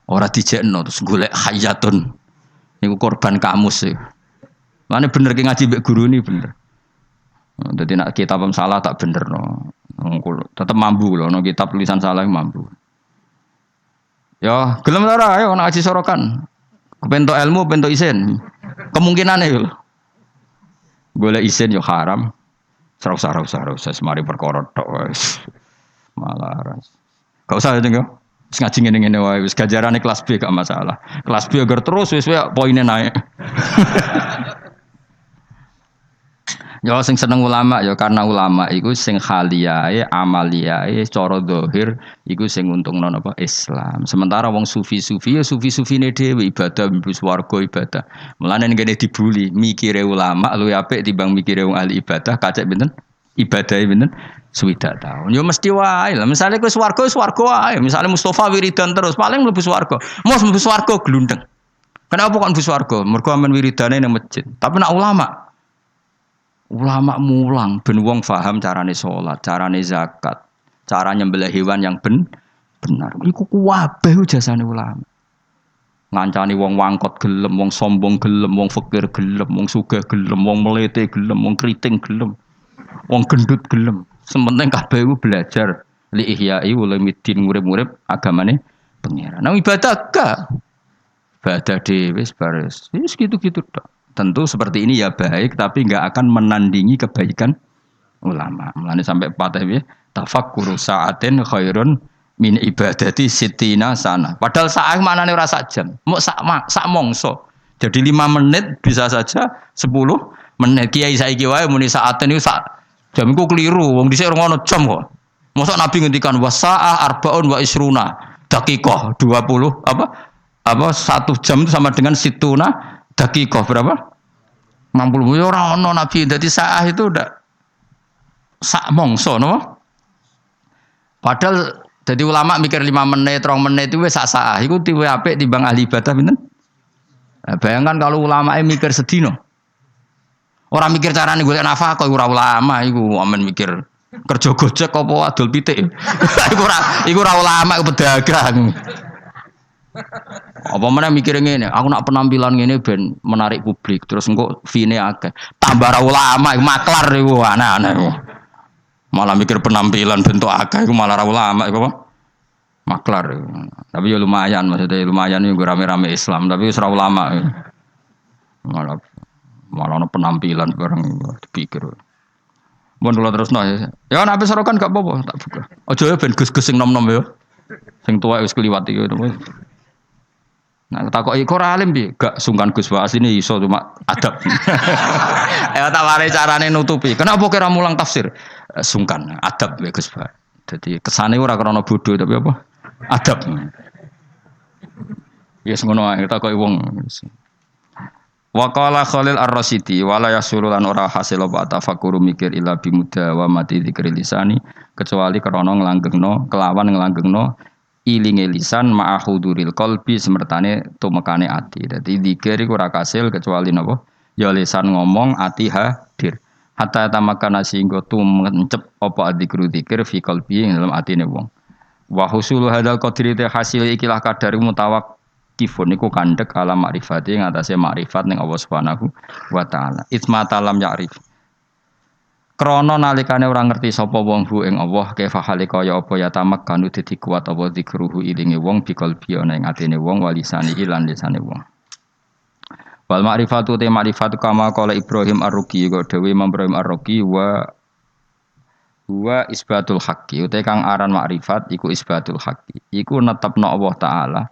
Ora dijekno terus golek hayatun. Niku korban kamus sih. Mane bener ki ngaji mbek guru ni bener. Dadi nek kitab salah tak bener no. Tetep mampu lho no kitab tulisan salah mampu. Ya, gelem ora ayo nek ngaji sorokan. Kepentok ilmu, pentok isin. Kemungkinane yo. Golek isin yo haram. Sarau semari perkara tok wis. Malah ras. Gak usah yo. Wis ngaji ngene-ngene wae wis gajarane kelas B gak masalah. Kelas B agar terus wis poinnya naik. Ya sing seneng ulama ya karena ulama iku sing khaliyae amaliyae cara zahir iku sing untungno napa Islam. Sementara wong sufi-sufi ya sufi-sufine dhewe ibadah mlebu swarga ibadah. Mulane ngene dibuli mikire ulama luwih apik timbang mikire wong ahli ibadah kacek pinten? Ibadahe pinten? Swidak taun. Ya mesti wae lah. Misale kowe swarga wae. Misale Mustafa wiridan terus paling mlebu swarga. Mos mlebu swarga glundeng. Kenapa kok mlebu swarga? Mergo amen wiridane nang masjid. Tapi nek ulama mulang ben wong paham carane salat, carane zakat, cara nyembelih hewan yang benar. Iku kabeh jasane ulama. Ngancani wong wangkot gelem, wong sombong gelem, wong fakir gelem, wong sugih gelem, wong melete gelem, wong kriting gelem, wong gendut gelem. Sementing kabeh iku belajar li ihya'i ulumuddin urip-urip agamane pangeran. Nang ibadah gak. Ibadah dhewe wis baris. Wis gitu-gitu tok. Tentu seperti ini ya baik tapi enggak akan menandingi kebaikan ulama. Mulane sampai patah piye? Tafakkuru sa'atin khairun min ibadati sitina sana. Padahal saat maknane ora sak jam. Mau sak mongso. Jadi 5 menit bisa saja 10 menit. Kiai saiki wae muni saaten niku sak jam iku keliru. Wong dhisik ora ngono jam kok. Mosok Nabi ngendikan wasaah arbaun wa isruna daqiqah 20 apa 1 jam itu sama dengan situna daqiqah berapa? 60. Ya ora ono Nabi. Dadi saah itu udah sak mongso no? Padahal jadi ulama mikir 5 menit, 2 menit itu wis sak saah. Iku tiwe apik timbang ahli ibadah pinten? Nah, bayangkan kalau ulama mikir sedino. Orang mikir carane golek nafkah kok ora ulama iku amen mikir kerja gojek apa adol pitik. iku ora ulama iku pedagang. Apa meneh mikir ngene, aku nak penampilan ngene ben menarik publik terus engko fee-ne akeh. Tambah ora ulama iku maklar iku aneh-aneh iku. Malah mikir penampilan bentuk akeh iku malah ora ulama iku apa? Maklar. Tapi ya lumayan maksudnya lumayan yo rame-rame Islam tapi wis ora ulama. Malah ono penampilan bareng dipikir. Mun kula terusno ya. Ya nek sorokan gak apa-apa tak buka. Aja ya ben gus-gus sing nom-nom ya. Sing tuwa wis kliwat iki. Nah takoki kok ora alim piye? Gak sungkan Gus Wa asline iso cuma adab. Ya tak wari carane nutupi. Kenapa kira mulang tafsir? Sungkan adab ya Gus Wa. Jadi kesane ora krana bodoh tapi apa? Adab. Ya ngono ae takoki wong. Wa qala Khalil Ar-Rasyidi wala yasuru lan ora hasil apa tafakkur mikir illa bimuda wa mati dzikri lisani kecuali krana nglanggengno kelawan nglanggengno ilinge lisan ma'huduril qalbi semertane tumekane ati. Dadi zikir iku ora kasil kecuali napa? Ya lisan ngomong ati hadir. Hatta tamakana singgo tumencep apa dzikru dzikir fi qalbi ing dalam atine wong. Wa husulu hadzal qadri te hasil ikilah kadar mutawaqqifun niku kandhek ala makrifati ing atase makrifat ning Allah Subhanahu wa taala. Isma talam ya'rif. Krana nalikane ora ngerti sapa wong hu ing Allah kaifa halika ya apa ya tamak kanu dadi kuat apa zikruhu ilinge wong biqalbi ana ing atine wong walisane lan lisane wong. Wal ma'rifatu te ma'rifatu kama qala Ibrahim Ar-Ruqi kok dhewe Imam Ibrahim Ar-Ruqi wa isbatul haqqi uta kang aran ma'rifat iku isbatul haqqi iku netepno Allah taala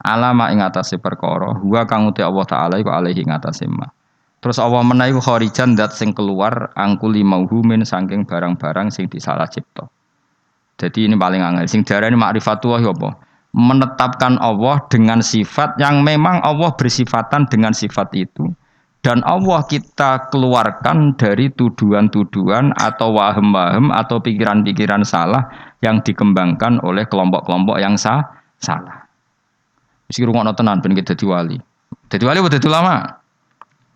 alama ing atase perkara huwa kang uta Allah taala iku alaihi ing atase ma. Terus Allah menawi kharijan dat sing keluar angkuli mauhumin saking barang-barang sing disalah cipta. Jadi ini paling angel. Sing diarani ma'rifatullah apa? Menetapkan Allah dengan sifat yang memang Allah bersifatan dengan sifat itu. Dan Allah kita keluarkan dari tuduhan-tuduhan atau wahem-wahem atau pikiran-pikiran salah yang dikembangkan oleh kelompok-kelompok yang salah. Mesti rungokno tenan ben dadi wali. Dadi wali apa dadi ulama?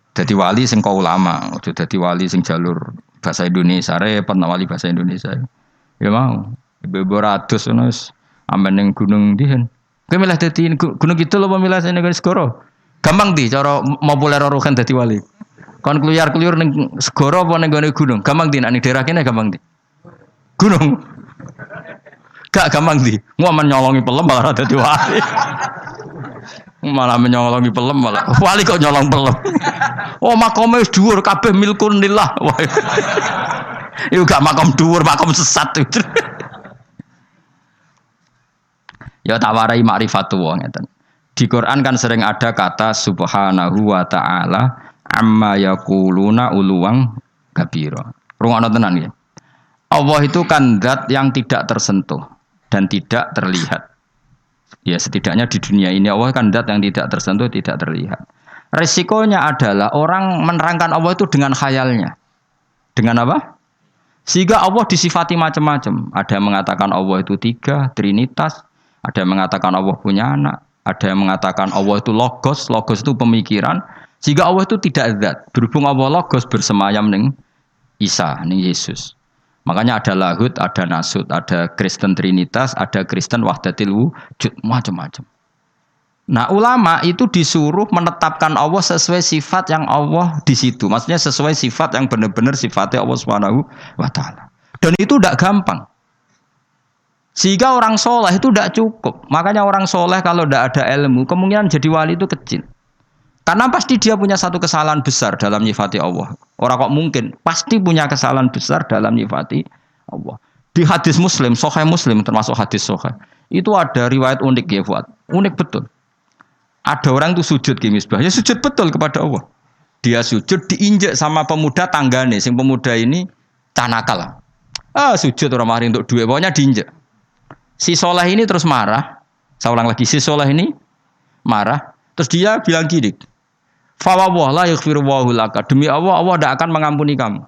Dadi wali sing kau ulama, aja dadi wali sing jalur bahasa Indonesia, repot wali bahasa Indonesia. Ya mau, ibu ratus ngono wis amben ning gunung ndihen. Kowe milih dadi gunung kidul apa milih sing segoro? Gampang di cara populer rohan dadi wali. Kon kluyar-kluyur ning segoro apa ning gone gunung? Gampang di nek ning daerah kene gampang di. Gunung. Gak gampang di. Ngomen nyolongi pelem malah dadi wali. Malah menyolongi pelem malah wali kok nyolong pelem. Oh makome wis dhuwur kabeh milkun lillah. Iku gak makom dhuwur, makom sesat. Ya tak warai ma'rifatullah ngeten. Di Quran kan sering ada kata subhanahu wa ta'ala amma yaquluna uluwang kabira. Rungokno tenan ya. Allah itu kan zat yang tidak tersentuh dan tidak terlihat. Ya setidaknya di dunia ini Allah kan zat yang tidak tersentuh, tidak terlihat. Resikonya adalah orang menerangkan Allah itu dengan khayalnya. Dengan apa? Sehingga Allah disifati macam-macam. Ada yang mengatakan Allah itu 3, trinitas. Ada yang mengatakan Allah punya anak. Ada yang mengatakan Allah itu logos. Logos itu pemikiran. Sehingga Allah itu tidak zat. Berhubung Allah logos bersemayam ning Isa, ning Yesus. Makanya ada lahud, ada nasud, ada Kristen Trinitas, ada Kristen Wahdatil Wujud, macam-macam. Nah, ulama itu disuruh menetapkan Allah sesuai sifat yang Allah di situ. Maksudnya sesuai sifat yang benar-benar sifatnya Allah Subhanahu wa taala. Dan itu tidak gampang. Sehingga orang soleh itu tidak cukup. Makanya orang soleh kalau tidak ada ilmu, kemungkinan jadi wali itu kecil. Karena pasti dia punya satu kesalahan besar dalam nyifati Allah. Orang kok mungkin, pasti punya kesalahan besar dalam nyifati Allah. Di hadis Muslim, Sahih Muslim termasuk hadis Sahih, itu ada riwayat unik ya Fuad. Unik betul. Ada orang itu sujud ke misbah, ya sujud betul kepada Allah. Dia sujud diinjek sama pemuda tanggane, sing pemuda ini canakal. Sujud orang mari untuk duit, pokoknya diinjek. Si soleh ini terus marah. Saya ulang lagi, si soleh ini marah. Terus dia bilang gini, "Fawwah la yaghfirullahu laka." Demi Allah, Allah tidak akan mengampuni kamu.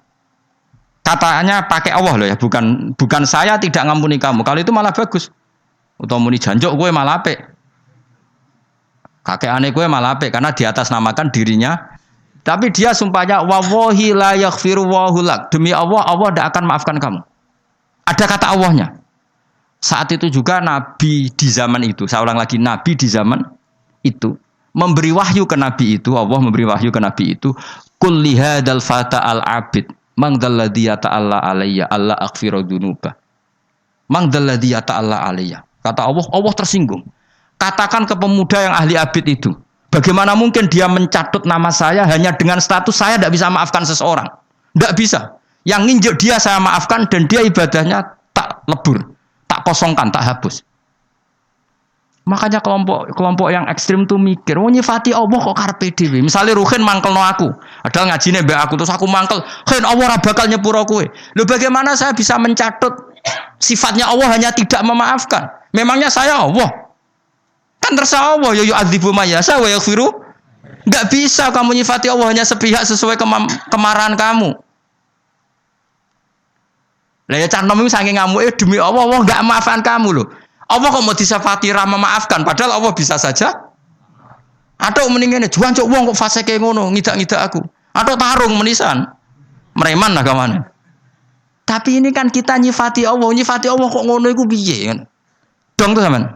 Katanya pakai Allah loh ya, bukan saya tidak mengampuni kamu. Kalau itu malah bagus. Utawa muni janjok gue malah apik. Kakek aneh gue malah apik karena di atas namakan dirinya. Tapi dia sumpahnya wallahi la yaghfirullahu lak. Demi Allah, Allah tidak akan maafkan kamu. Ada kata Allahnya. Saat itu juga Nabi di zaman itu, saya ulang lagi, Nabi di zaman itu memberi wahyu ke Nabi itu, Allah memberi wahyu ke Nabi itu, qul li hadzal fata al abid man dzalladzi yata'alla alayya alla aghfiru dzunuba. Man dzalladzi yata'alla alayya. Kata Allah, Allah tersinggung. Katakan ke pemuda yang ahli abid itu, bagaimana mungkin dia mencatut nama saya hanya dengan status saya tidak bisa maafkan seseorang? Tidak bisa. Yang nginjek dia saya maafkan dan dia ibadahnya tak lebur. Tak kosongkan, tak hapus. Makanya kelompok yang ekstrim tuh mikir, nyifati Allah kok karepe dhewe. Misale Ruhin mangkelno aku, ada ngajine mbek aku terus aku mangkel, "Khen Allah ora bakal nyepuro kowe." Lho bagaimana saya bisa mencatut sifatnya Allah hanya tidak memaafkan? Memangnya saya Allah? Kan terserah Allah, ya yu'adzibu may yasha wa yaghfiru. Enggak bisa kamu nyifati Allah hanya sepihak sesuai kemarahan kamu. Lah ya cah nom iki saking ngamuke demi Allah, Allah enggak maafkan kamu loh. Allah kok mau disifati ra memaafkan padahal Allah bisa saja. Atau mending ngene, juan cuk wong kok fasike ngono, ngidak-ngidak aku. Atau tarung menisan. Mereman lah kamane. Tapi ini kan kita nyifati Allah kok ngono iku piye kan? Dong tuh sampean.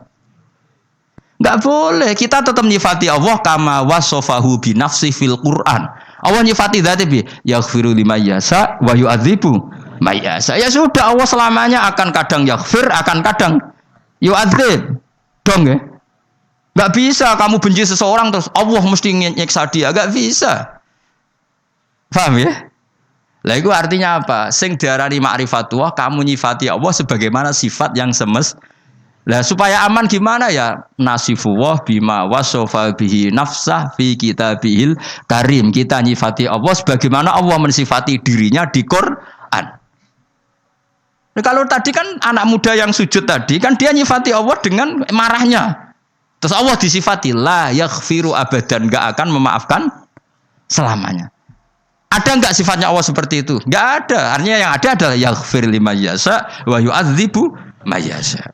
Enggak boleh, kita tetap nyifati Allah kama wasofahu bi nafsi fil Quran. Allah nyifati dzat bi yaghfiru liman yasha wa yu'adzibu may yasha. Ya sudah, Allah selamanya akan kadang yaghfir, akan kadang yu'adzib. Dong ya. Enggak bisa kamu benci seseorang terus Allah mesti nyiksa dia, enggak bisa. Paham ya? Lah itu artinya apa? Sing diarani ma'rifatullah, kamu nyifati Allah sebagaimana sifat yang Lah supaya aman gimana ya? Nasifullah bima wasofa bihi nafsah fi kitabihil karim. Kita nyifati Allah sebagaimana Allah mensifati dirinya di Quran. Nah, kalau tadi kan anak muda yang sujud tadi kan dia nyifati Allah dengan marahnya. Terus Allah disifati la yaghfiru abadan, enggak akan memaafkan selamanya. Ada enggak sifatnya Allah seperti itu? Enggak ada. Artinya yang ada adalah yaghfir liman yasha wa yu'adzibu may yasha.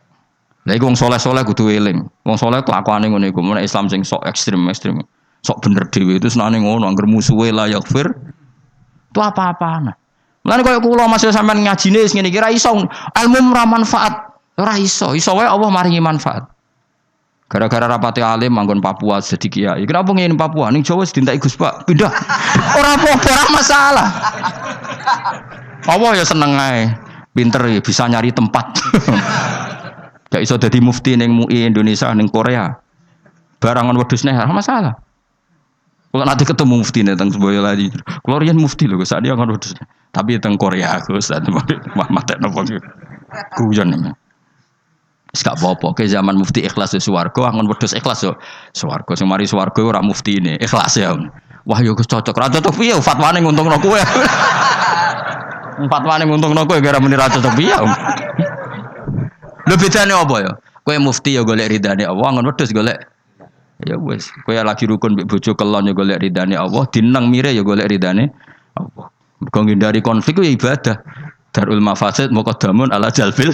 Lah iku wong saleh-saleh kudu eling. Wong saleh kelakuane ngono iku, mun Islam sing sok ekstrem. Sok bener dhewe itu senane ngono, angger musuhe la yaghfir. Itu apa-apaan. Mulane koyo kula masih sampean ngajine wis ngene iki ra iso ilmu ora manfaat. Ora iso. Iso wae Allah maringi manfaat. Gara-gara rapati alim manggon Papua jadi kiai. Kenapa ngene Papua? Ning Jawa wis dintek Gus Pak. Pindah. Ora apa-apa, ora masalah. Allah ya seneng ae. Pinter ya bisa nyari tempat. Gak iso dadi mufti ning MUI Indonesia ning Korea. Barangan wedhus nih, masalah. Kalau nanti ketemu mufti nih teng Boyolali. Kalau riyen mufti lho, saat dia kan wedhus. Tapi teng Korea aku saat mate nopo guyon nih. Wis gak apa-apa, ke zaman mufti ikhlas swarga, angon wedhus ikhlas yo swarga. Sing mari swarga ora mufti ini, ikhlas ya. Wah yo cocok. Ra cocok piye fatwane nguntungno kowe. Fatwane nguntungno kowe gara muni ra cocok piye. Lho bedane apa ya? Kowe mufti ya golek ridane Allah, ngon wedhus golek. Ya wis, kowe lagi rukun mbek bojo kelon ya golek ridane Allah, dineng mire ya golek ridane Allah. Mergo ngindari konflik ku ya ibadah. Darul mafasid muqaddamun ala jalbil.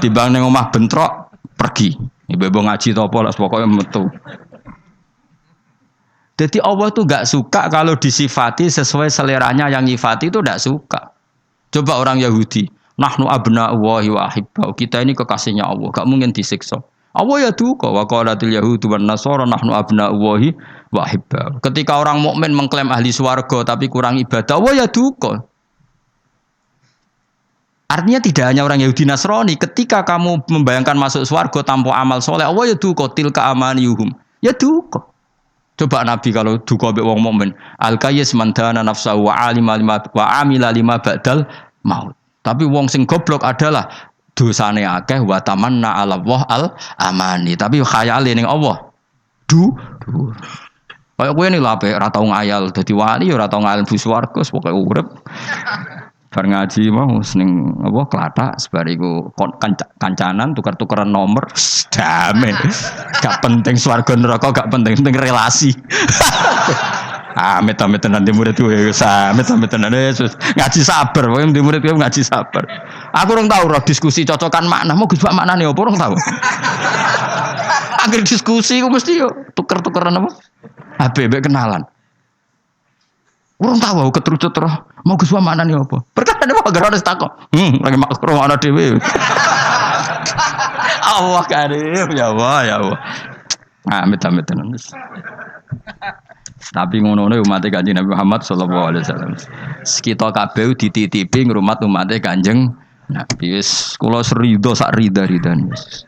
Timbang ning omah bentrok pergi. Ibu ngaji to apa lah pokoke metu. Jadi Allah tuh gak suka kalau disifati sesuai seleranya yang nyifati itu gak suka. Coba orang Yahudi. Nahnu abna'ullahi wa ahibba'u. Kita ini kekasihnya Allah, gak mungkin disiksa. Allah ya duka wa qalatil yahudu wan nasara nahnu abna'ullahi wa ahibba'u. Ketika orang mukmin mengklaim ahli swarga tapi kurang ibadah, Allah ya duka. Artinya tidak hanya orang Yahudi Nasrani, ketika kamu membayangkan masuk swarga tanpa amal soleh, Allah ya duka tilka amaniyuhum. Ya duka. Coba Nabi kalau duka mbek wong mukmin, al-qayyis man dana nafsahu wa alima lima wa amila lima ba'dal maut. Tapi wong sing goblok adalah dosane akeh wa tamanna ala Allah al amani, tapi khayale ning Allah. Dhuwur. Kayak kowe ini lah ora tau ngayal dadi wali ora tau ngayal bu swarga pokoke urip. Bar ngaji mau ning apa klathak sebariku kancanan tukar-tukaran nomor damai. Gak penting swarga neraka gak penting relasi. Amit-amit tenan di murid gue, amit-amit tenan Yesus ngaji sabar, pokoknya di murid gue ngaji sabar. Aku orang tahu roh diskusi cocokan makna, mau gus makna nih, apa orang tahu? Akhir diskusi gue mesti yo tuker-tukeran apa? HBB kenalan. Orang tahu aku keterucut roh, mau gus makna nih apa? Perkara ada apa? Gara harus takut. Lagi makro mana dewi. Allah karim, ya Allah, ya Allah. Amit-amit tenan. Tapi ngono-ngono umat Kanjeng Nabi Muhammad sallallahu alaihi wasallam. Kita kabeh dititipi ngrumat umat Kanjeng Nabi. Wis kula serido sak rida-ridan wis.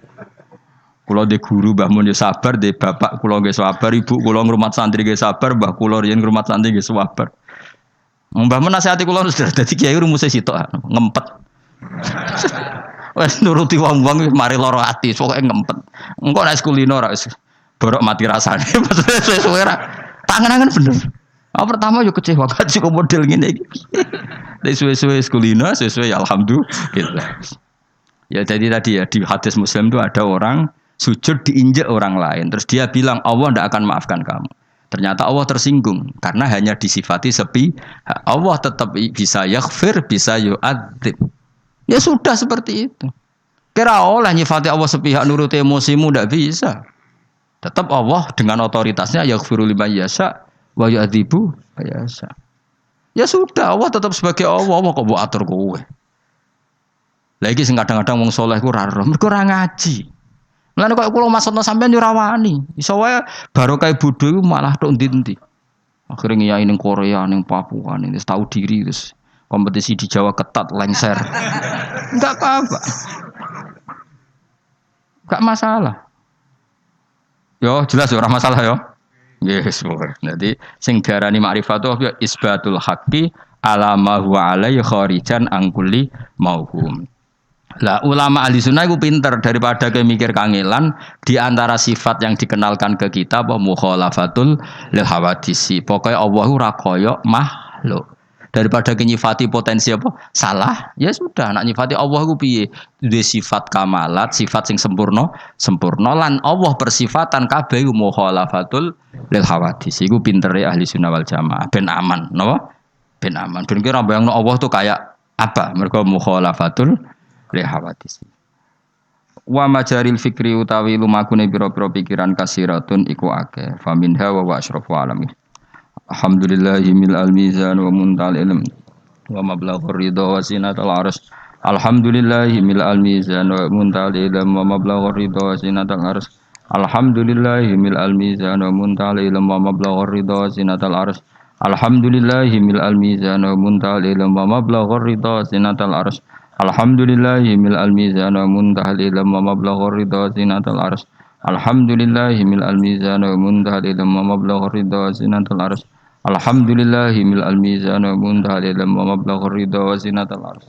Kula de guru Mbah Mun yo sabar, de bapak kula nggih sabar, ibu kula ngrumat santri nggih sabar, mbah kula riyen ngrumat santri nggih sabar. Mbah Mun nasihati kula sudah dadi kiai rumuse sitok ngempet. Wis nuruti wong-wong wis mari lara ati, pokoke ngempet. Engko nek kulino ora wis borok mati rasane. Suwe-suwe ra tangan-tangan bener. Pertama yo kecewa kaji kok model ngene iki. Nek suwe-suwe kulino, suwe-suwe ya alhamdulillah. Ya jadi tadi ya di hadis Muslim itu ada orang sujud diinjek orang lain, terus dia bilang Allah tidak akan maafkan kamu. Ternyata Allah tersinggung karena hanya disifati sepi. Allah tetap bisa yaghfir, bisa yu'adzib. Ya sudah seperti itu. Kira oleh nyifati Allah sepihak nurut emosimu tidak bisa. Tetap Allah dengan otoritasnya yaghfiru liman yasha wa yu'adzibu yasha. Ya sudah Allah tetap sebagai Allah kok mbok atur kowe. Lagi sing kadang-kadang wong saleh ku ora roh, mergo ora ngaji. Mulane kok kula maksudna sampean yo ora wani. Iso wae barokah bodho iku malah tok ndi-ndi. Akhire ngiyai ning Korea, ning Papua, ning tahu diri terus kompetisi di Jawa ketat lengser. Enggak apa-apa. Enggak masalah. Yo jelas ora masalah yo. Yes, pokoknya. Jadi sing diarani makrifat itu isbatul haqqi ala ma huwa alaihi kharijan an kulli mauhum. Lah ulama ahli sunnah itu pinter daripada mikir kangelan di antara sifat yang dikenalkan ke kita apa mukhalafatul lil hawadisi. Pokoknya Allah ora kaya makhluk. Daripada nyifati potensi apa salah, ya sudah nak nyifati Allah ku piye? Duwe sifat kamalat, sifat sing sempurna lan Allah persifatan kabeh mukhalafatul lil hawadisi. Iku pintere ahli sunnah wal jamaah ben aman, napa? Ben aman. Ben kira bayangno Allah tuh kayak apa? Mergo mukhalafatul lil hawadisi. Wa majaril fikri utawi lumakune pira-pira pikiran kasiratun iku akeh. Faminha wa asrafu alamin. Alhamdulillahi mil al-mizan wa muntal ilm wa mablaghur ridha wa zinatal arsy. Alhamdulillahi mil al-mizan wa muntal ilm wa mablaghur ridha wa zinatal arsy. Alhamdulillahi mil al-mizan wa muntal ilm wa mablaghur ridha wa zinatal arsy. Alhamdulillahi mil al-mizan wa muntal ilm wa mablaghur ridha wa zinatal arsy. Alhamdulillahi mil al-mizan wa muntal ilm wa mablaghur ridha wa zinatal arsy. Alhamdulillahi mil al-mizan wa muntal ilm wa mablaghur ridha wa zinatal arsy. Alhamdulillahi mil al-mizan wa muntaha ilm wa mablaghur ridha wa zinatal arsy.